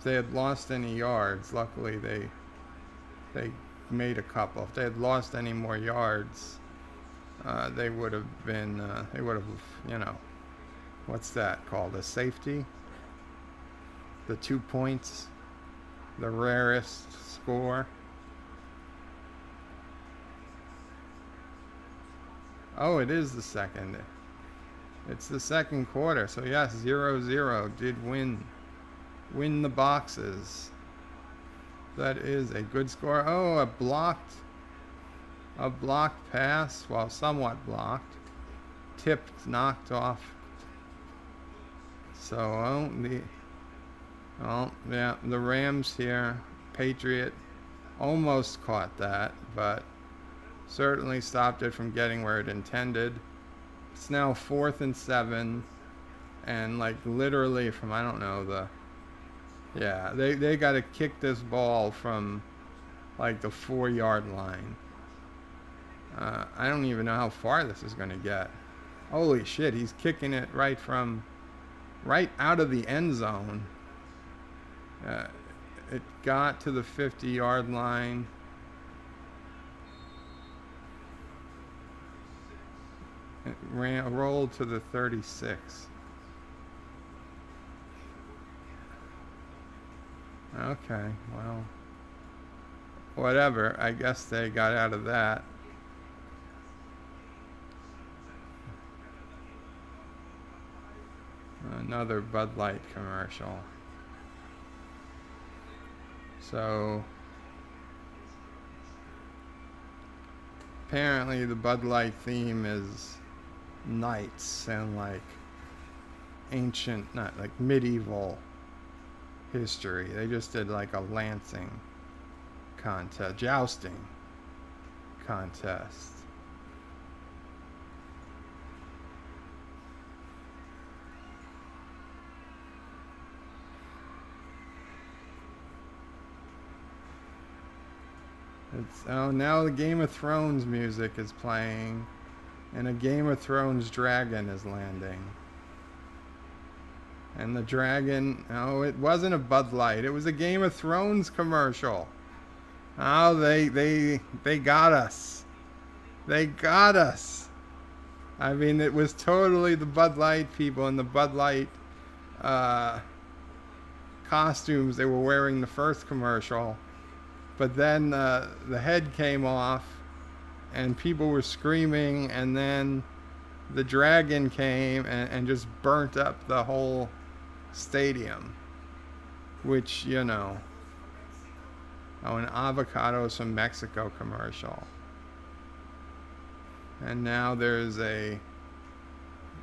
had lost any yards, luckily they made a couple. If they had lost any more yards, they would have been, you know, what's that called? A safety? The 2 points, the rarest score. Oh, it is the second. It's the second quarter. So yes, 0-0 did win the boxes. That is a good score. Oh, a blocked pass, well, somewhat blocked, tipped, knocked off. So the Rams here, Patriot almost caught that, but Certainly stopped it from getting where it intended. It's now 4th and 7. And like literally from, I don't know, they got to kick this ball from like the 4-yard line. I don't even know how far this is going to get. Holy shit, he's kicking it right out of the end zone. It got to the 50-yard line. It rolled to the 36. Okay, well, whatever. I guess they got out of that. Another Bud Light commercial. So, apparently the Bud Light theme is knights and like ancient, not like medieval history. They just did like a lancing contest, jousting contest. Now the Game of Thrones music is playing, and a Game of Thrones dragon is landing. And the dragon, it wasn't a Bud Light. It was a Game of Thrones commercial. Oh, they got us. They got us. I mean, it was totally the Bud Light people in the Bud Light costumes they were wearing the first commercial. But then the head came off, and people were screaming, and then the dragon came and just burnt up the whole stadium, which, an avocados from Mexico commercial. And now there's a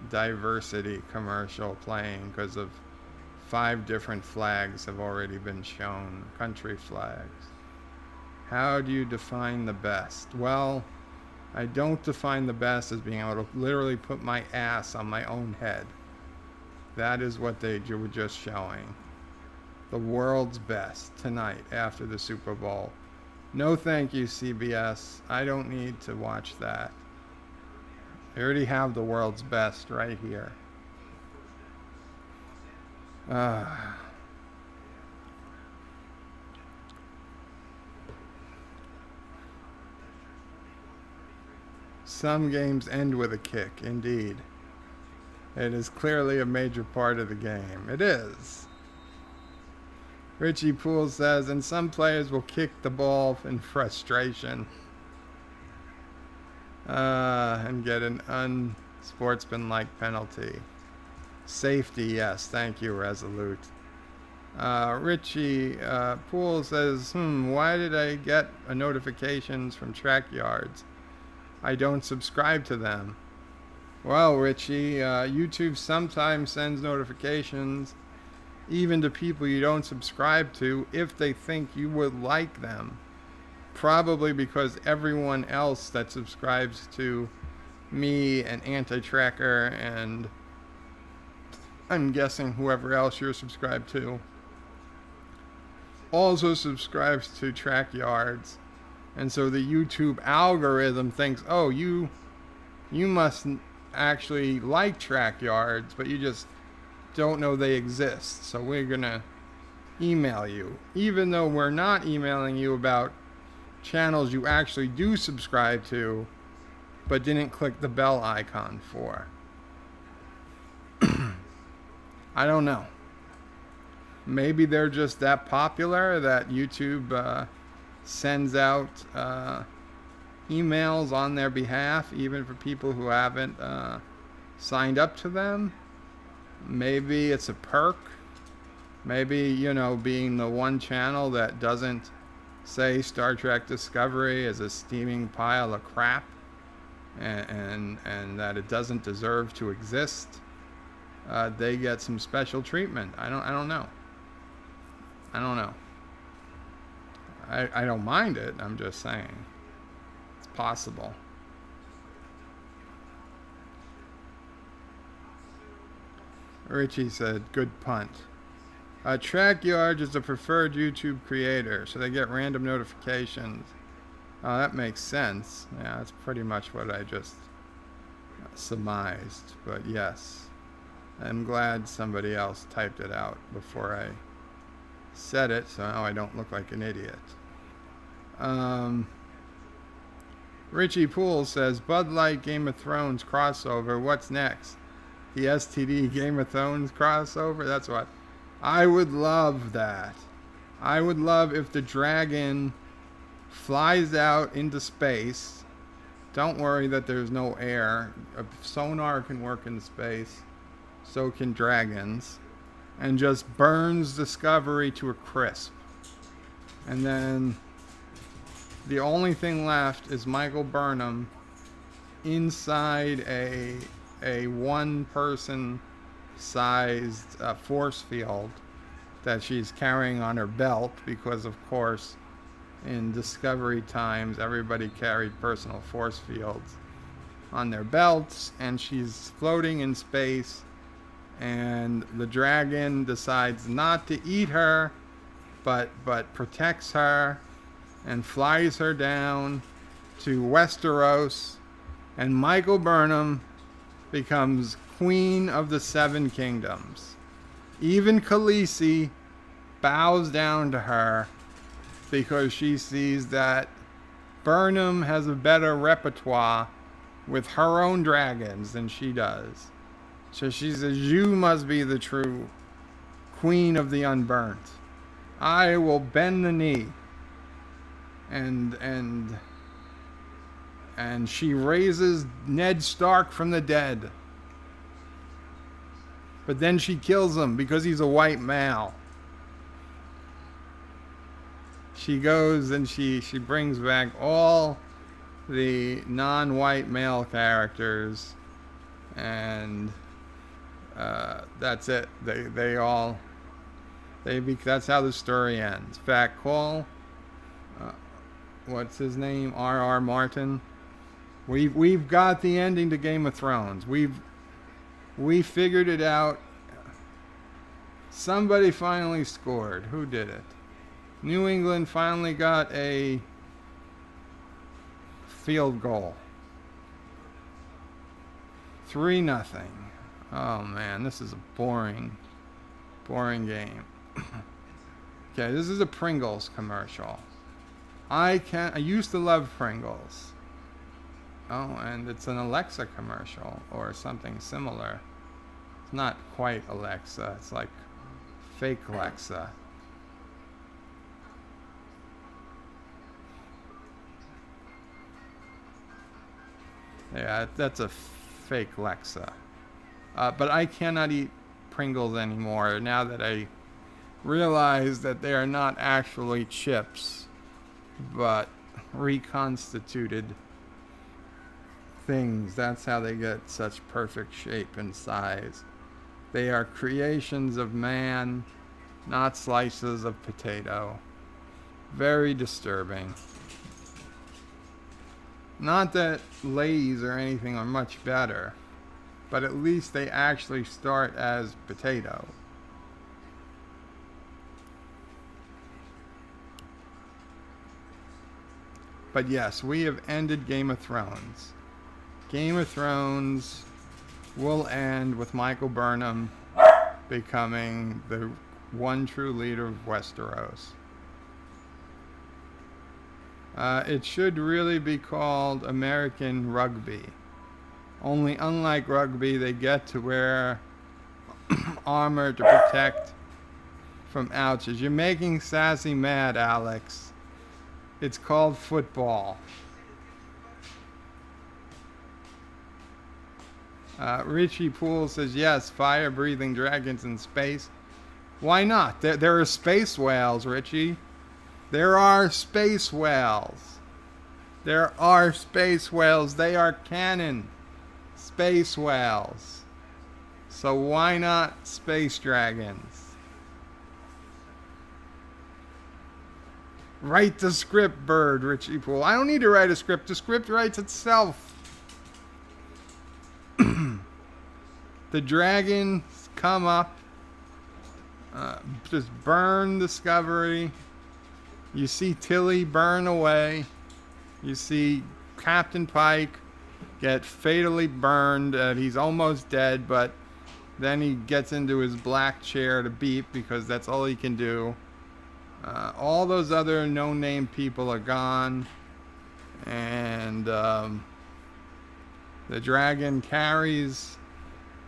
diversity commercial playing because of 5 different flags have already been shown, country flags. How do you define the best? Well, I don't define the best as being able to literally put my ass on my own head. That is what they were just showing. The world's best tonight after the Super Bowl. No thank you, CBS. I don't need to watch that. They already have the world's best right here. Some games end with a kick, indeed. It is clearly a major part of the game. It is. Richie Poole says, and some players will kick the ball in frustration and get an unsportsmanlike penalty. Safety, yes. Thank you, Resolute. Richie Poole says, why did I get notifications from track yards? I don't subscribe to them. Well, Richie, YouTube sometimes sends notifications even to people you don't subscribe to if they think you would like them. Probably because everyone else that subscribes to me and Anti-Tracker and I'm guessing whoever else you're subscribed to also subscribes to track yards. And so the YouTube algorithm thinks, oh, you must actually like track yards, but you just don't know they exist. So we're going to email you. Even though we're not emailing you about channels you actually do subscribe to, but didn't click the bell icon for. I don't know. Maybe they're just that popular that YouTube sends out emails on their behalf, even for people who haven't signed up to them. Maybe it's a perk. Maybe, being the one channel that doesn't say Star Trek Discovery is a steaming pile of crap and that it doesn't deserve to exist, they get some special treatment. I don't know. I don't mind it. I'm just saying. It's possible. Richie said, good punt. Track Yards is a preferred YouTube creator, so they get random notifications. Oh, that makes sense. Yeah, that's pretty much what I just surmised. But yes, I'm glad somebody else typed it out before I said it, so now I don't look like an idiot. Richie Poole says, Bud Light Game of Thrones crossover, what's next? The STD Game of Thrones crossover? That's what I would love. That I would love if the dragon flies out into space. Don't worry that there's no air. A sonar can work in space, so can dragons, and just burns Discovery to a crisp. And then the only thing left is Michael Burnham inside a one-person sized force field that she's carrying on her belt, because of course in Discovery times everybody carried personal force fields on their belts, and she's floating in space, and the dragon decides not to eat her but protects her and flies her down to Westeros, and Michael Burnham becomes Queen of the Seven Kingdoms. Even Khaleesi bows down to her because she sees that Burnham has a better repertoire with her own dragons than she does. So she says, you must be the true Queen of the Unburnt. I will bend the knee. And she raises Ned Stark from the dead. But then she kills him because he's a white male. She goes and she brings back all the non-white male characters, and that's it. That's how the story ends. Fact call. What's his name? R.R. Martin. We've got the ending to Game of Thrones. We figured it out. Somebody finally scored. Who did it? New England finally got a field goal. 3-0. Oh man, this is a boring game. Okay, this is a Pringles commercial. I used to love Pringles. Oh, and it's an Alexa commercial or something similar. It's not quite Alexa. It's like fake Alexa. Yeah, that's a fake Alexa. But I cannot eat Pringles anymore now that I realize that they are not actually chips, but reconstituted things. That's how they get such perfect shape and size. They are creations of man, not slices of potato. Very disturbing. Not that LIII's or anything are much better, but at least they actually start as potato. But yes, we have ended Game of Thrones. Game of Thrones will end with Michael Burnham becoming the one true leader of Westeros. It should really be called American Rugby. Only unlike rugby, they get to wear armor to protect from ouches. You're making Sassy mad, Alex. It's called football. Richie Poole says, yes, fire-breathing dragons in space. Why not? There are space whales, Richie. There are space whales. There are space whales. They are canon. Space whales. So why not space dragons? Write the script, Bird, Richie Poole. I don't need to write a script. The script writes itself. The dragons come up, just burn Discovery. You see Tilly burn away. You see Captain Pike get fatally burned. He's almost dead, but then he gets into his black chair to beep because that's all he can do. All those other no-name people are gone. And the dragon carries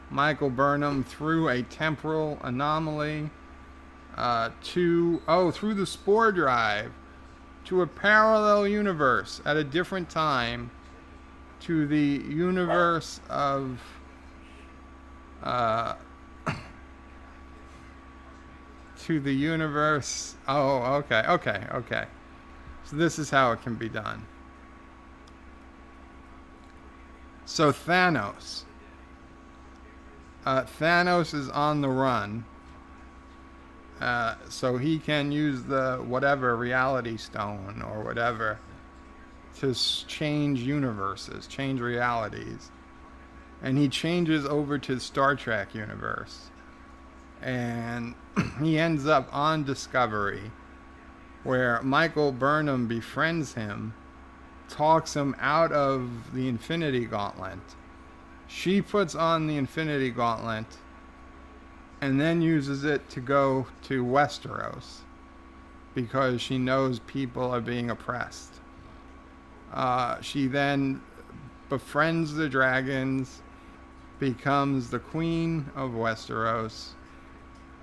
Michael Burnham through a temporal anomaly through the spore drive to a parallel universe at a different time, to the universe of okay. So this is how it can be done. So Thanos is on the run, so he can use the whatever reality stone or whatever to change universes, change realities. And he changes over to the Star Trek universe. And he ends up on Discovery, where Michael Burnham befriends him, talks him out of the Infinity Gauntlet. She puts on the Infinity Gauntlet and then uses it to go to Westeros because she knows people are being oppressed. She then befriends the dragons, becomes the queen of Westeros,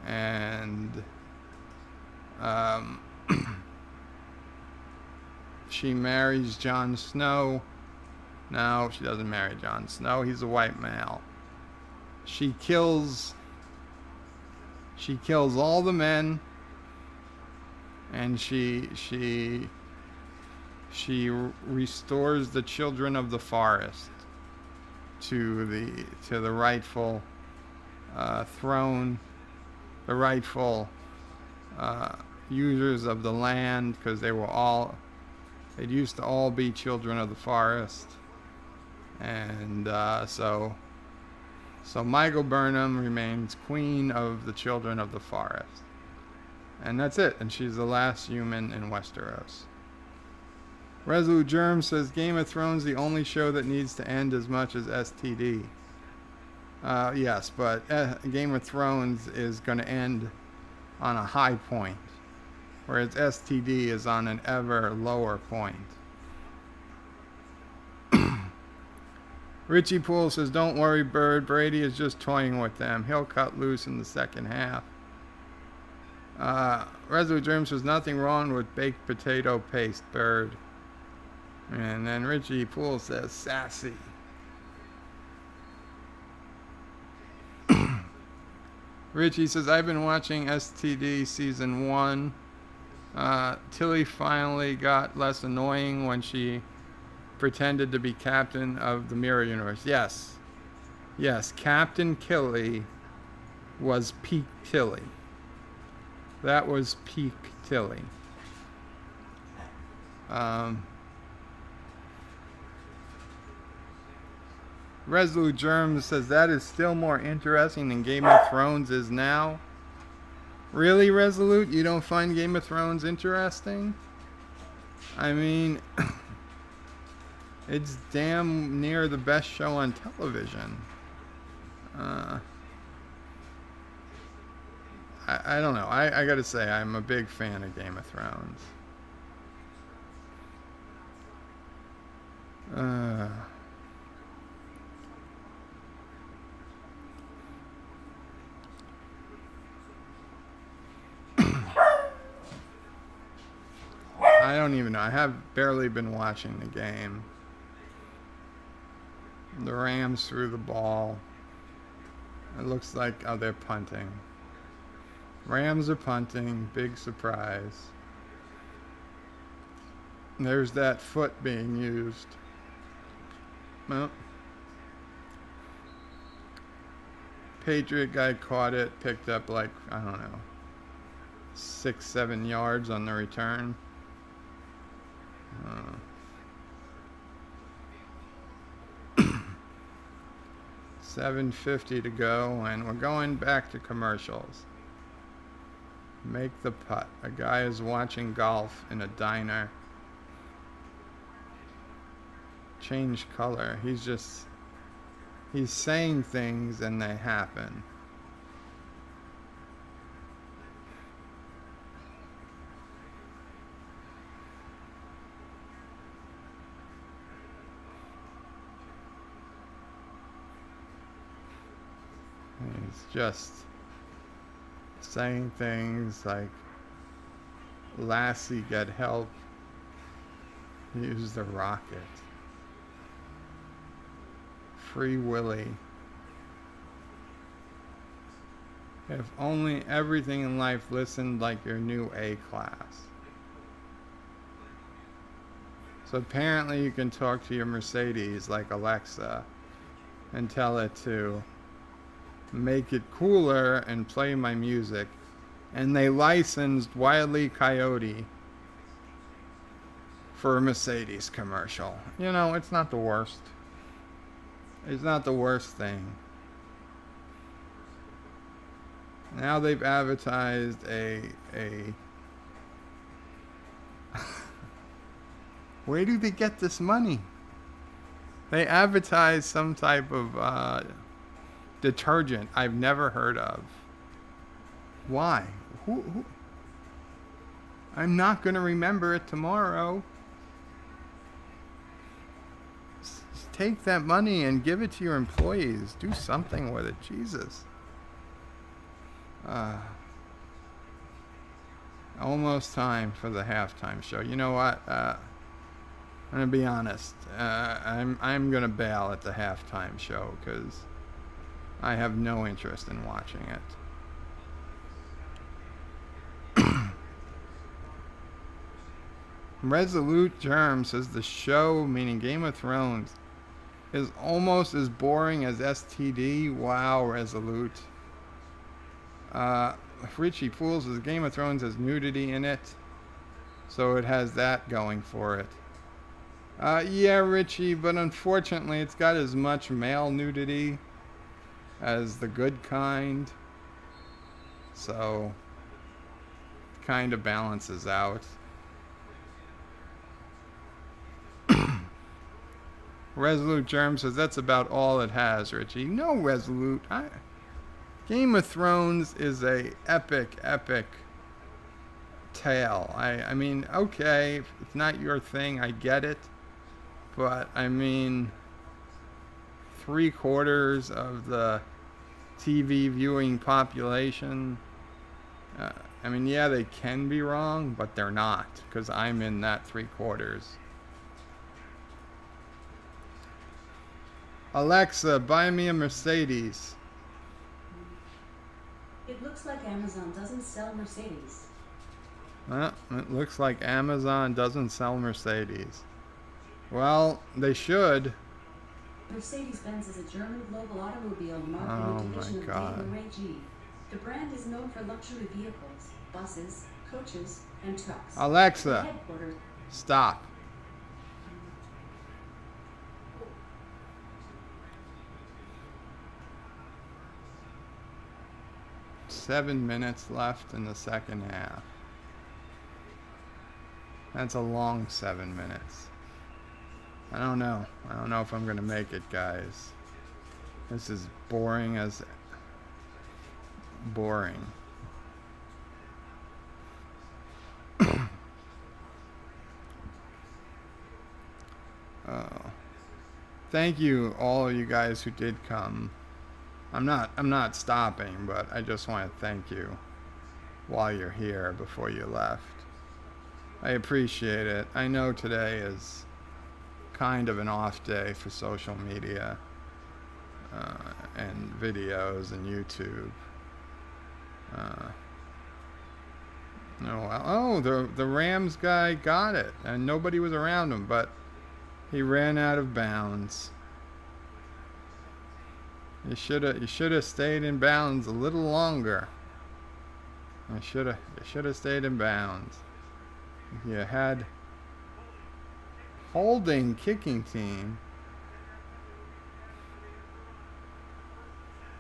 and she marries Jon Snow. No, she doesn't marry Jon Snow. He's a white male. She kills all the men, and she restores the children of the forest to the rightful throne, the rightful users of the land, because they used to all be children of the forest. And so Michael Burnham remains queen of the children of the forest. And that's it. And she's the last human in Westeros. Resolute Germ says, Game of Thrones the only show that needs to end as much as STD. Yes, but Game of Thrones is going to end on a high point, whereas STD is on an ever lower point. Richie Poole says, don't worry, Bird. Brady is just toying with them. He'll cut loose in the second half. Resolute Germ says, nothing wrong with baked potato paste, Bird. And then Richie Poole says, sassy. Richie says, I've been watching STD season 1. Tilly finally got less annoying when she pretended to be captain of the Mirror Universe. Yes, Captain Killy was peak Tilly. That was peak Tilly. Resolute Germ says that is still more interesting than Game of Thrones is now. Really, Resolute? You don't find Game of Thrones interesting? I mean, it's damn near the best show on television. I don't know. I gotta say, I'm a big fan of Game of Thrones. I don't even know. I have barely been watching the game. The Rams threw the ball. It looks like, oh, they're punting. Rams are punting. Big surprise. There's that foot being used. Well, Patriot guy caught it, picked up like, I don't know, 6-7 yards on the return. $7.50 to go, and we're going back to commercials. Make the putt. A guy is watching golf in a diner. Change color. He's saying things and they happen. He's just saying things like, Lassie, get help. Use the rocket. Free Willy. If only everything in life listened like your new A class. So apparently you can talk to your Mercedes like Alexa and tell it to make it cooler and play my music. And they licensed Wile E. Coyote for a Mercedes commercial. You know, it's not the worst. It's not the worst thing. Now they've advertised a where do they get this money? They advertise some type of detergent I've never heard of. Why? Who? I'm not going to remember it tomorrow. Take that money and give it to your employees. Do something with it. Jesus. Almost time for the halftime show. You know what? I'm gonna be honest. I'm gonna bail at the halftime show because I have no interest in watching it. Resolute Germ says the show, meaning Game of Thrones, is almost as boring as STD. Wow, Resolute. Richie Pools says Game of Thrones has nudity in it, so it has that going for it. Yeah, Richie, but unfortunately it's got as much male nudity as the good kind, so it kind of balances out. Resolute Germ says that's about all it has, Richie. No, Resolute. Game of Thrones is a epic tale. I mean, okay, if it's not your thing, I get it. But, I mean, 3/4 of the TV viewing population, I mean, yeah, they can be wrong, but they're not, because I'm in that 3/4. Alexa, buy me a Mercedes. It looks like Amazon doesn't sell Mercedes. Well, it looks like Amazon doesn't sell Mercedes. Well, they should. Mercedes-Benz is a German global automobile marketing division of Daimler AG. The brand is known for luxury vehicles, buses, coaches, and trucks. Alexa, stop. Seven minutes left in the second half. That's a long 7 minutes. I don't know. I don't know if I'm going to make it, guys. This is boring as... boring. Thank you, all of you guys who did come. I'm not stopping, but I just want to thank you while you're here before you left. I appreciate it. I know today is kind of an off day for social media and videos and YouTube. The Rams guy got it, and nobody was around him, but he ran out of bounds. You should have stayed in bounds a little longer. You should have stayed in bounds. If you had Holding kicking team.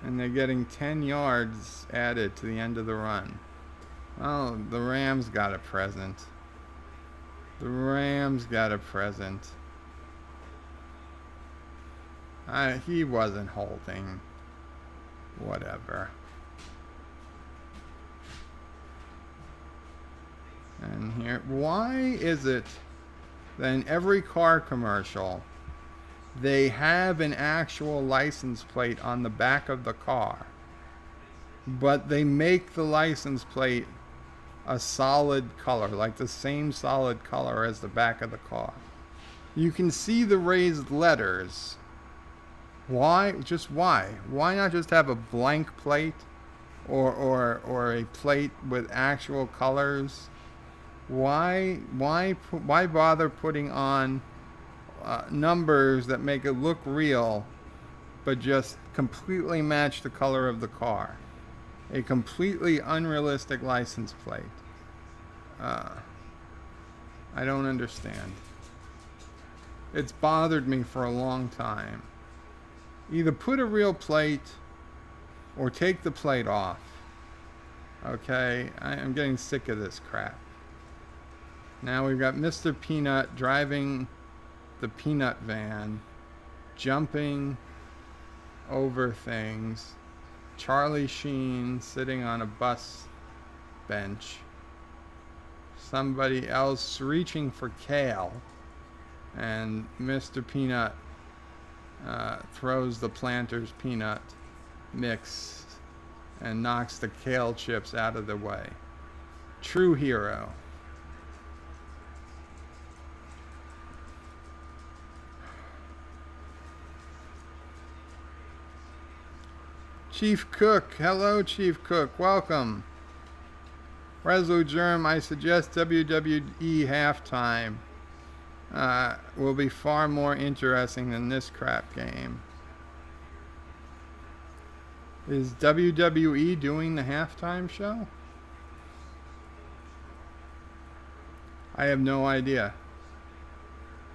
And they're getting 10 yards added to the end of the run. Oh, the Rams got a present. The Rams got a present. He wasn't holding. Whatever. And here, why is it that in every car commercial they have an actual license plate on the back of the car, but they make the license plate a solid color, like the same solid color as the back of the car? You can see the raised letters. Why? Just why? Why not just have a blank plate or a plate with actual colors? Why bother putting on numbers that make it look real, but just completely match the color of the car? A completely unrealistic license plate. I don't understand. It's bothered me for a long time. Either put a real plate or take the plate off. Okay, I'm getting sick of this crap. Now we've got Mr. Peanut driving the peanut van, jumping over things. Charlie Sheen sitting on a bus bench. Somebody else reaching for kale. And Mr. Peanut throws the Planters peanut mix and knocks the kale chips out of the way. True hero. Chief Cook, hello Chief Cook, welcome. Reslu Germ, I suggest WWE halftime will be far more interesting than this crap game. Is WWE doing the halftime show? I have no idea.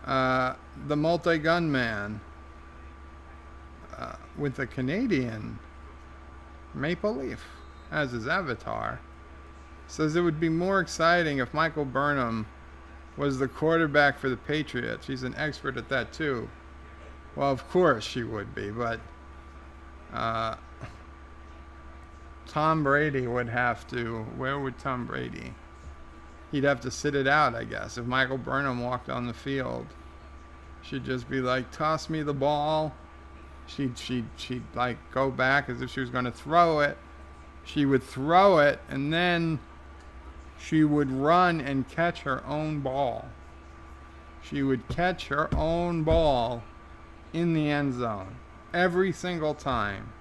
The multi-gun man with the Canadian Maple Leaf as his avatar says it would be more exciting if Michael Burnham was the quarterback for the Patriots. She's an expert at that too. Well, of course she would be, but Tom Brady would have to. Where would Tom Brady? He'd have to sit it out, I guess. If Michael Burnham walked on the field, she'd just be like, "Toss me the ball." She'd like go back as if she was going to throw it. She would throw it, and then she would run and catch her own ball. She would catch her own ball in the end zone every single time.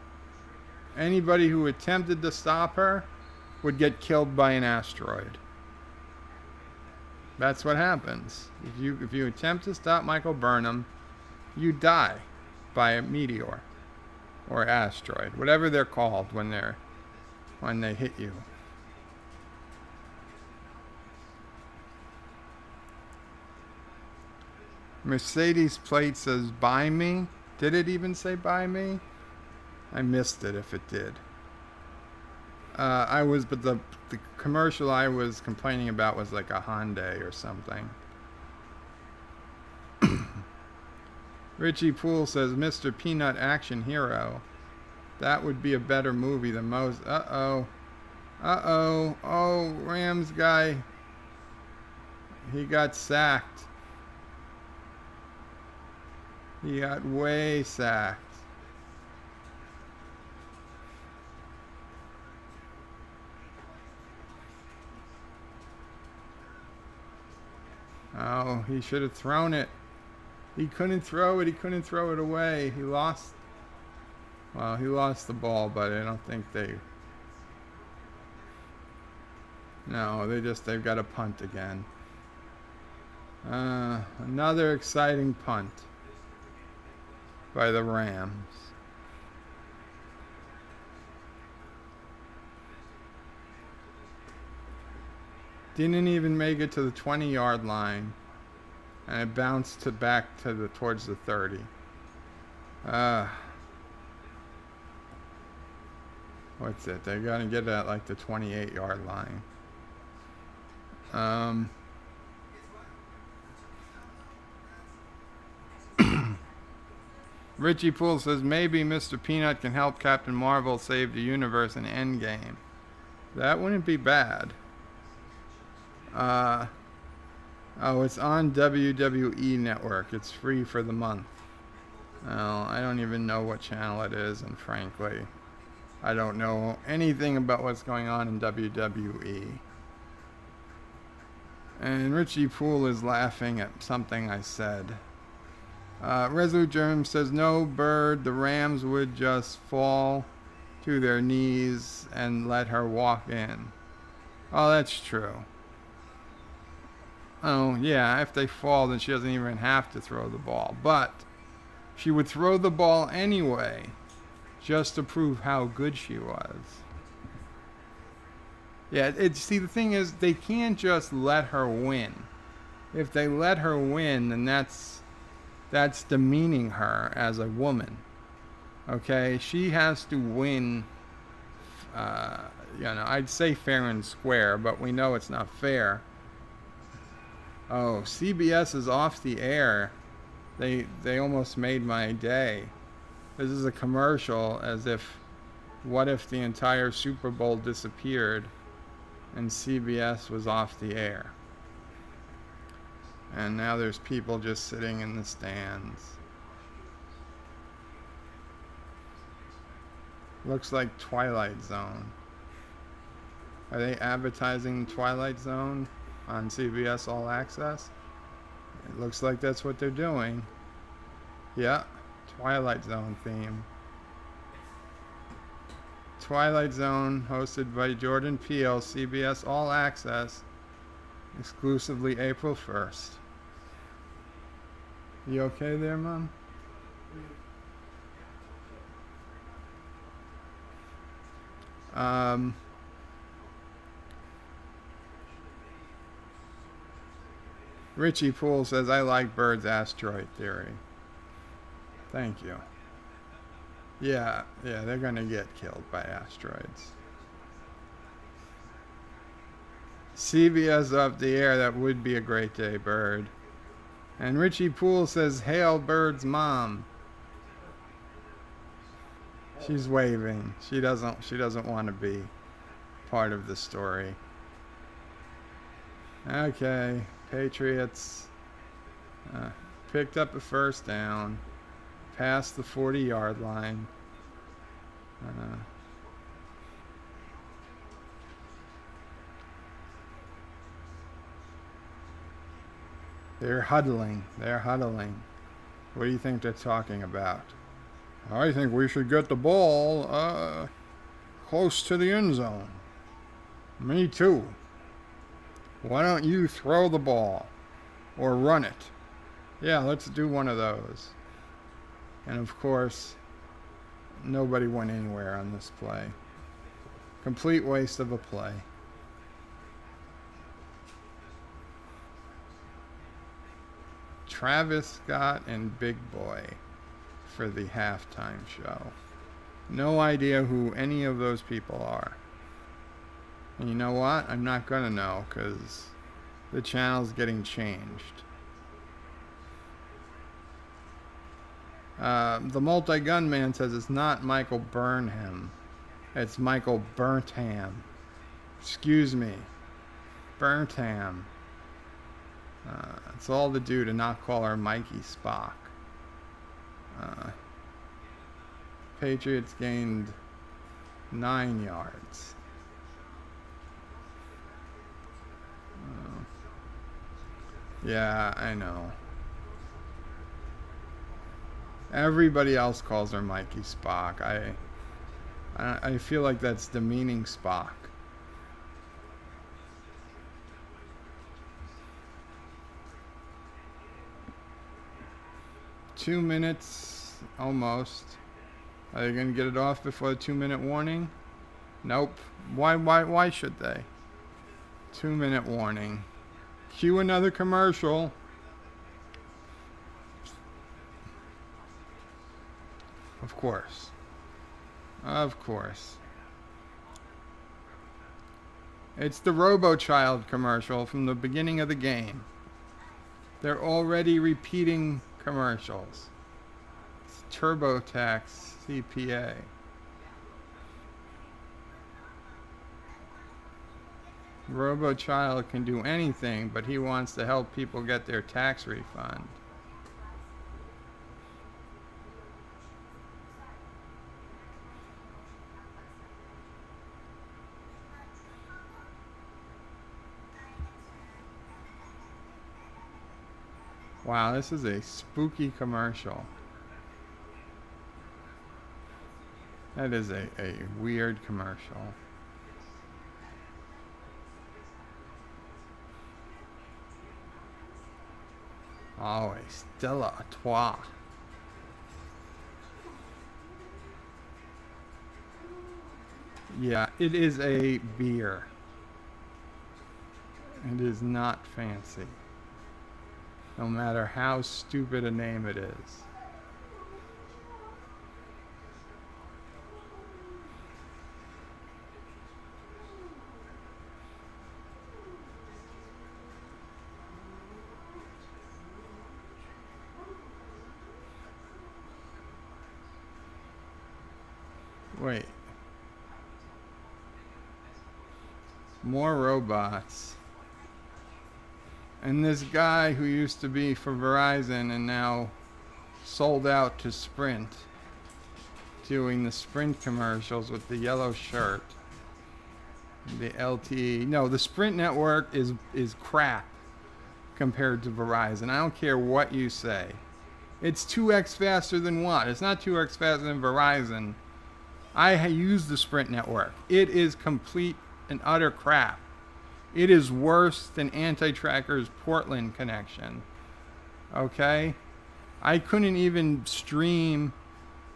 Anybody who attempted to stop her would get killed by an asteroid. That's what happens. If you attempt to stop Michael Burnham, you die by a meteor or asteroid, whatever they're called when they hit you. Mercedes plate says buy me. Did it even say buy me? I missed it if it did. But the commercial I was complaining about was like a Hyundai or something. Richie Poole says Mr. Peanut action hero. That would be a better movie than most. Uh-oh. Oh, Rams guy. He got sacked. He got way sacked. Oh, he should have thrown it. He couldn't throw it. He couldn't throw it away. He lost. Well, he lost the ball, but I don't think they. No, they've got a punt again. Another exciting punt by the Rams. Didn't even make it to the 20-yard line. And it bounced back to towards the 30. What's it? They're gonna get it at like the 28-yard line. Richie Poole says maybe Mr. Peanut can help Captain Marvel save the universe in Endgame. That wouldn't be bad. Oh, it's on WWE Network. It's free for the month. Oh, I don't even know what channel it is, and frankly, I don't know anything about what's going on in WWE. And Richie Poole is laughing at something I said. Resolute Germ says, no, Bird, the Rams would just fall to their knees and let her walk in. Oh, that's true. Oh, yeah, if they fall, then she doesn't even have to throw the ball. But she would throw the ball anyway, just to prove how good she was. Yeah, see, the thing is, they can't just let her win. If they let her win, then that's demeaning her as a woman. Okay, she has to win. I'd say fair and square, but we know it's not fair. Oh, CBS is off the air. They almost made my day. This is a commercial as if, what if the entire Super Bowl disappeared and CBS was off the air? And now there's people just sitting in the stands. Looks like Twilight Zone. Are they advertising Twilight Zone on CBS All Access? It looks like that's what they're doing. Yeah, Twilight Zone theme. Twilight Zone, hosted by Jordan Peele, CBS All Access, exclusively April 1st. You okay there, Mom? Richie Poole says, I like Bird's asteroid theory. Thank you. Yeah, they're gonna get killed by asteroids. CBS up the air, that would be a great day, Bird. And Richie Poole says, hail Bird's mom. She's waving. She doesn't want to be part of the story. Okay, Patriots picked up a first down, past the 40-yard line. They're huddling. What do you think they're talking about? I think we should get the ball close to the end zone. Me too. Why don't you throw the ball or run it? Yeah, let's do one of those. And of course, nobody went anywhere on this play. Complete waste of a play. Travis Scott and Big Boy for the halftime show. No idea who any of those people are. And you know what? I'm not gonna know because the channel's getting changed. The multi-gun man says it's not Michael Burnham. It's Michael Burnham. Excuse me. Burnham. It's all to do to not call her Mikey Spock. Patriots gained 9 yards. Yeah, I know. Everybody else calls her Mikey Spock. I feel like that's demeaning Spock. Two minutes, almost. Are they going to get it off before the 2-minute warning? Nope. Why should they? 2-minute warning. Cue another commercial. Of course. Of course. It's the RoboChild commercial from the beginning of the game. They're already repeating commercials. It's TurboTax CPA. RoboChild can do anything, but he wants to help people get their tax refund. Wow, this is a spooky commercial. That is a weird commercial. Oh, a Stella Artois. Yeah, it is a beer. It is not fancy. No matter how stupid a name it is. Wait. More robots. And this guy who used to be for Verizon and now sold out to Sprint, doing the Sprint commercials with the yellow shirt. The LTE. No, the Sprint network is crap compared to Verizon. I don't care what you say. It's 2x faster than what? It's not 2x faster than Verizon. I use the Sprint network. It is complete and utter crap. It is worse than Anti-Tracker's Portland connection. Okay? I couldn't even stream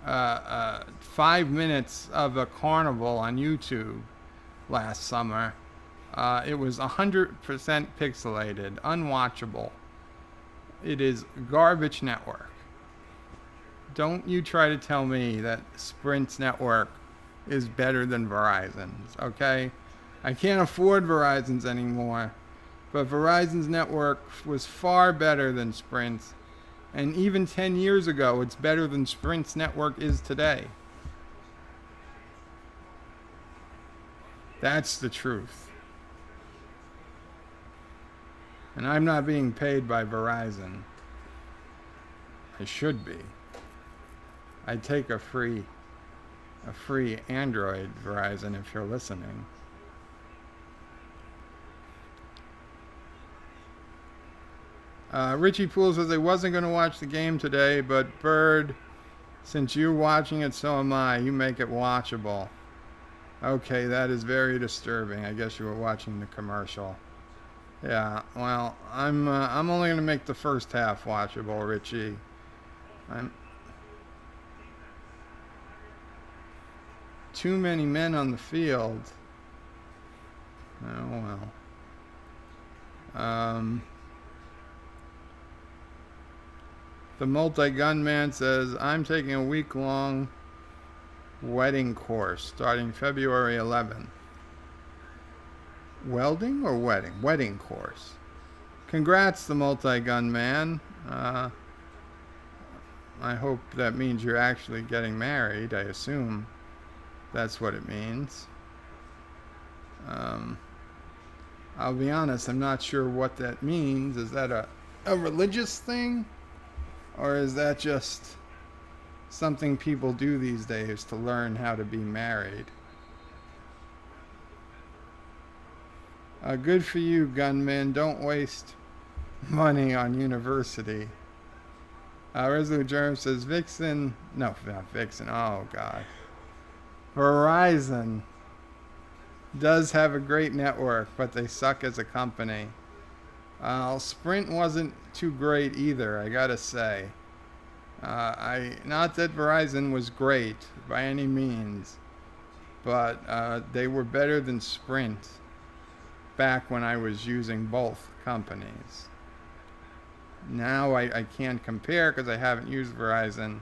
5 minutes of a carnival on YouTube last summer. It was 100% pixelated, unwatchable. It is garbage network. Don't you try to tell me that Sprint's network is better than Verizon's, okay? I can't afford Verizon's anymore, but Verizon's network was far better than Sprint's, and even 10 years ago, it's better than Sprint's network is today. That's the truth. And I'm not being paid by Verizon. I should be. I'd take a free Android Verizon if you're listening. Richie Poole says I wasn't going to watch the game today, but Bird, since you're watching it, so am I. You make it watchable. Okay, that is very disturbing. I guess you were watching the commercial. Yeah, well, I'm only going to make the first half watchable, Richie. Too many men on the field. Oh well. The multi-gun man says, I'm taking a week-long wedding course starting February 11th. Welding or wedding? Wedding course. Congrats, the multi-gun man. I hope that means you're actually getting married. I assume that's what it means. I'll be honest, I'm not sure what that means. Is that a religious thing? Or is that just something people do these days to learn how to be married? Good for you, gunman. Don't waste money on university. Resolute Germ says Vixen. No, not Vixen. Oh, God. Verizon does have a great network, but they suck as a company. Sprint wasn't too great either, I gotta say. Not that Verizon was great by any means, but they were better than Sprint back when I was using both companies. Now I can't compare because I haven't used Verizon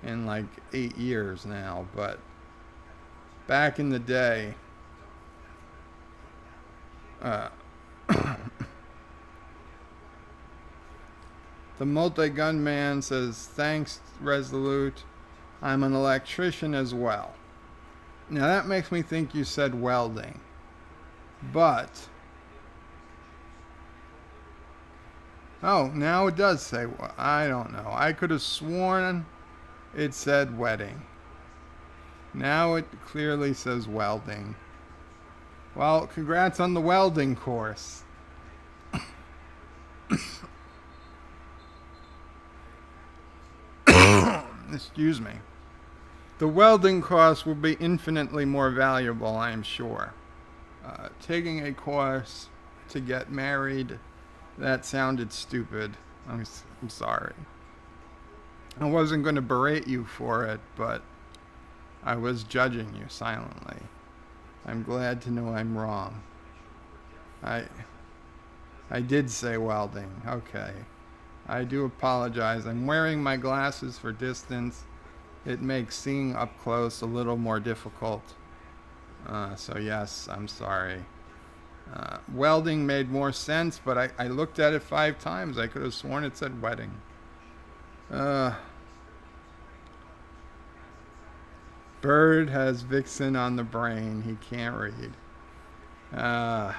in like 8 years now, but back in the day, the multi-gun man says, thanks, Resolute. I'm an electrician as well. Now that makes me think you said welding. But, oh, now it does say, I don't know. I could have sworn it said wedding. Now it clearly says welding. Well, congrats on the welding course. Excuse me. The welding course will be infinitely more valuable, I am sure. Taking a course to get married, that sounded stupid. I'm sorry. I wasn't going to berate you for it, but I was judging you silently. I'm glad to know I'm wrong. I did say welding. Okay. I do apologize. I'm wearing my glasses for distance. It makes seeing up close a little more difficult. So yes, I'm sorry. Welding made more sense, but I looked at it 5 times. I could have sworn it said wedding. Bird has Vixen on the brain. He can't read. Yeah.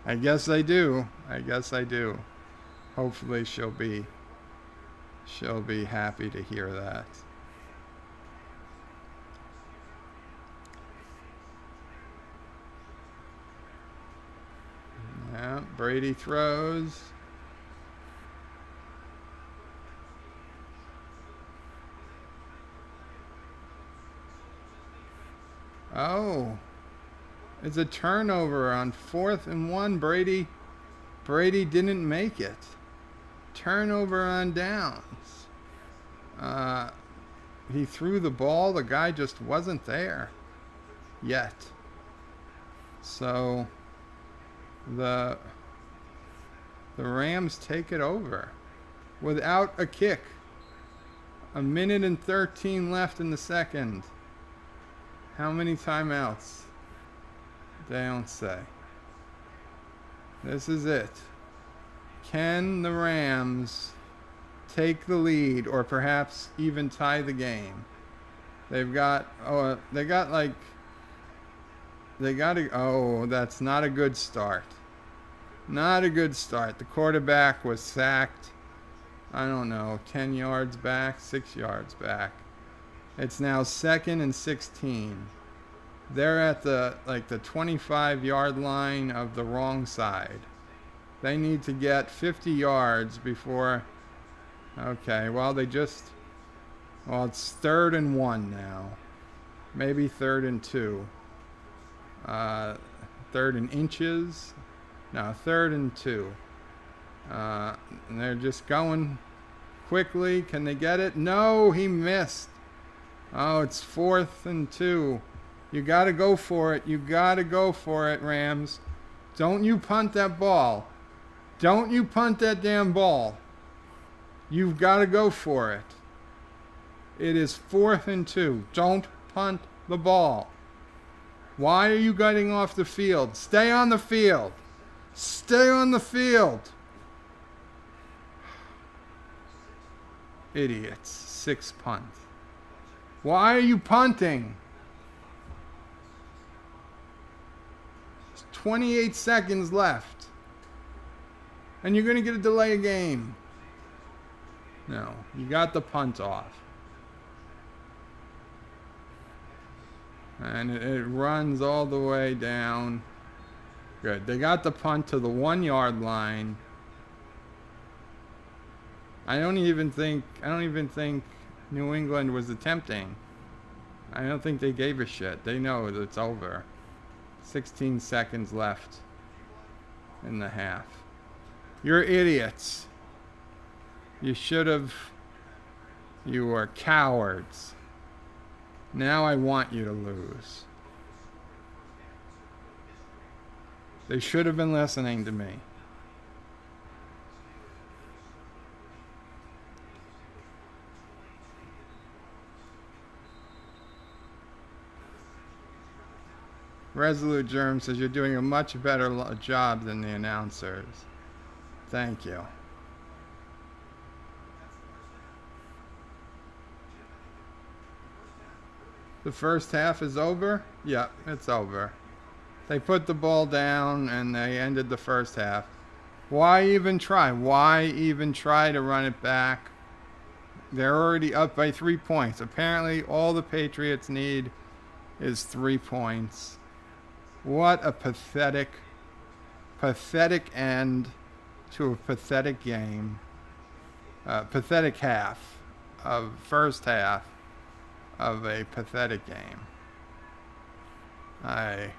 I guess I do. Hopefully she'll be happy to hear that. Yeah, Brady throws. Oh, it's a turnover on 4th and 1. Brady didn't make it. Turnover on downs. He threw the ball. The guy just wasn't there yet. So the Rams take it over without a kick. 1:13 left in the second. How many timeouts? They don't say. This is it. Can the Rams take the lead or perhaps even tie the game? They've got, oh, that's not a good start. Not a good start. The quarterback was sacked, I don't know, 10 yards back, 6 yards back. It's now 2nd and 16. They're at the 25-yard line of the wrong side. They need to get 50 yards before. Okay, well it's 3rd and 1 now. Maybe 3rd and 2. 3rd and inches. No, 3rd and 2. And they're just going quickly. Can they get it? No, he missed. Oh, it's 4th and 2. You got to go for it. You got to go for it, Rams. Don't you punt that ball. Don't you punt that damn ball. You've got to go for it. It is 4th and 2. Don't punt the ball. Why are you getting off the field? Stay on the field. Stay on the field. Idiots. 6 punt. Why are you punting? 28 seconds left. And you're going to get a delay of game. No, you got the punt off. And it runs all the way down. Good. They got the punt to the 1-yard line. I don't even think New England was attempting. I don't think they gave a shit. They know that it's over. 16 seconds left in the half. You're idiots. You should have. You were cowards. Now I want you to lose. They should have been listening to me. Resolute Germ says you're doing a much better job than the announcers. Thank you. The first half is over? Yeah, it's over. They put the ball down and they ended the first half. Why even try? Why even try to run it back? They're already up by 3 points. Apparently, all the Patriots need is 3 points. What a pathetic end to a pathetic game. Pathetic first half of a pathetic game. I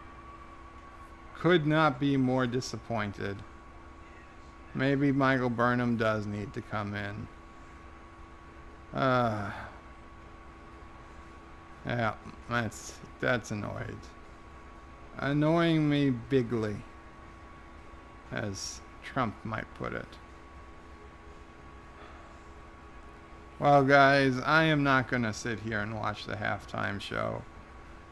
could not be more disappointed. Maybe Michael Burnham does need to come in. Yeah, that's annoyed. Annoying me bigly, as Trump might put it. Well, guys, I am not going to sit here and watch the halftime show.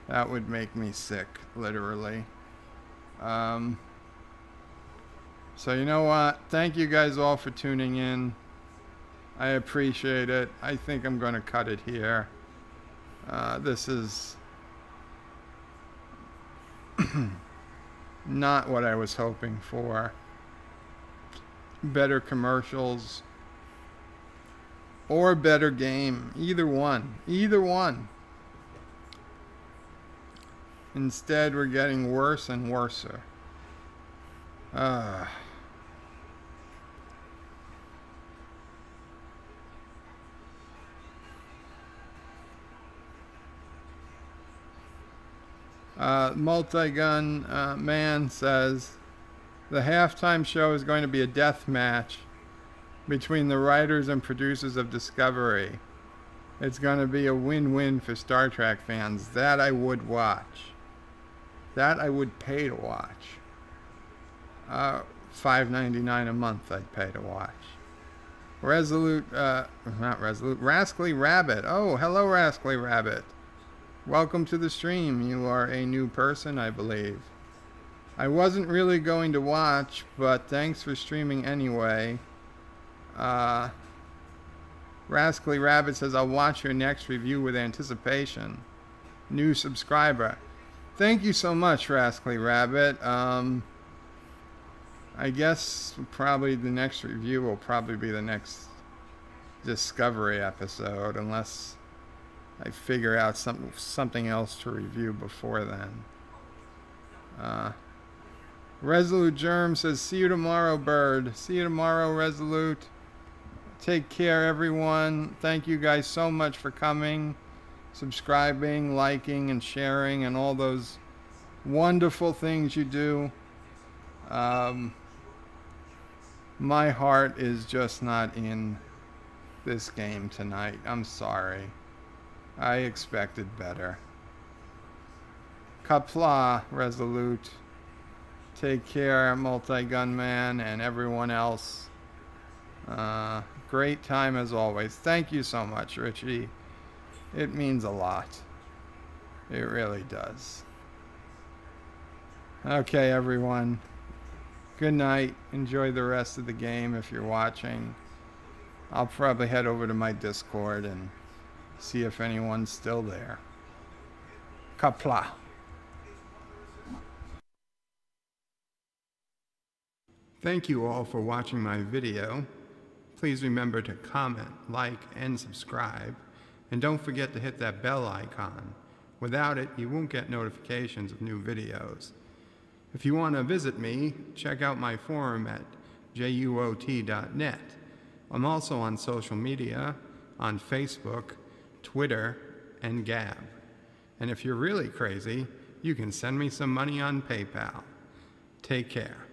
That would make me sick, literally. So you know what? Thank you guys all for tuning in. I appreciate it. I think I'm going to cut it here. This is not what I was hoping for. Better commercials or better game. Either one. Either one. Instead, we're getting worse and worser. Multi-gun man says the halftime show is going to be a death match between the writers and producers of Discovery. It's going to be a win-win for Star Trek fans. That I would watch. That I would pay to watch. $5.99 a month I'd pay to watch. Rascally Rabbit. Oh, hello, Rascally Rabbit. Welcome to the stream. You are a new person, I believe. I wasn't really going to watch, but thanks for streaming anyway. Rascally Rabbit says, I'll watch your next review with anticipation. New subscriber. Thank you so much, Rascally Rabbit. I guess probably the next review will probably be the next Discovery episode, unless I figure out something else to review before then. Resolute Germ says, see you tomorrow, Bird. See you tomorrow, Resolute. Take care, everyone. Thank you guys so much for coming, subscribing, liking, and sharing, and all those wonderful things you do. My heart is just not in this game tonight. I'm sorry. I expected better. Qapla, Resolute. Take care, Multi-Gunman, and everyone else. Great time as always. Thank you so much, Richie. It means a lot. It really does. Okay, everyone. Good night. Enjoy the rest of the game if you're watching. I'll probably head over to my Discord and see if anyone's still there. Qapla. Thank you all for watching my video. Please remember to comment, like, and subscribe. And don't forget to hit that bell icon. Without it, you won't get notifications of new videos. If you want to visit me, check out my forum at juot.net. I'm also on social media, on Facebook, Twitter, and Gab. And if you're really crazy, you can send me some money on PayPal. Take care.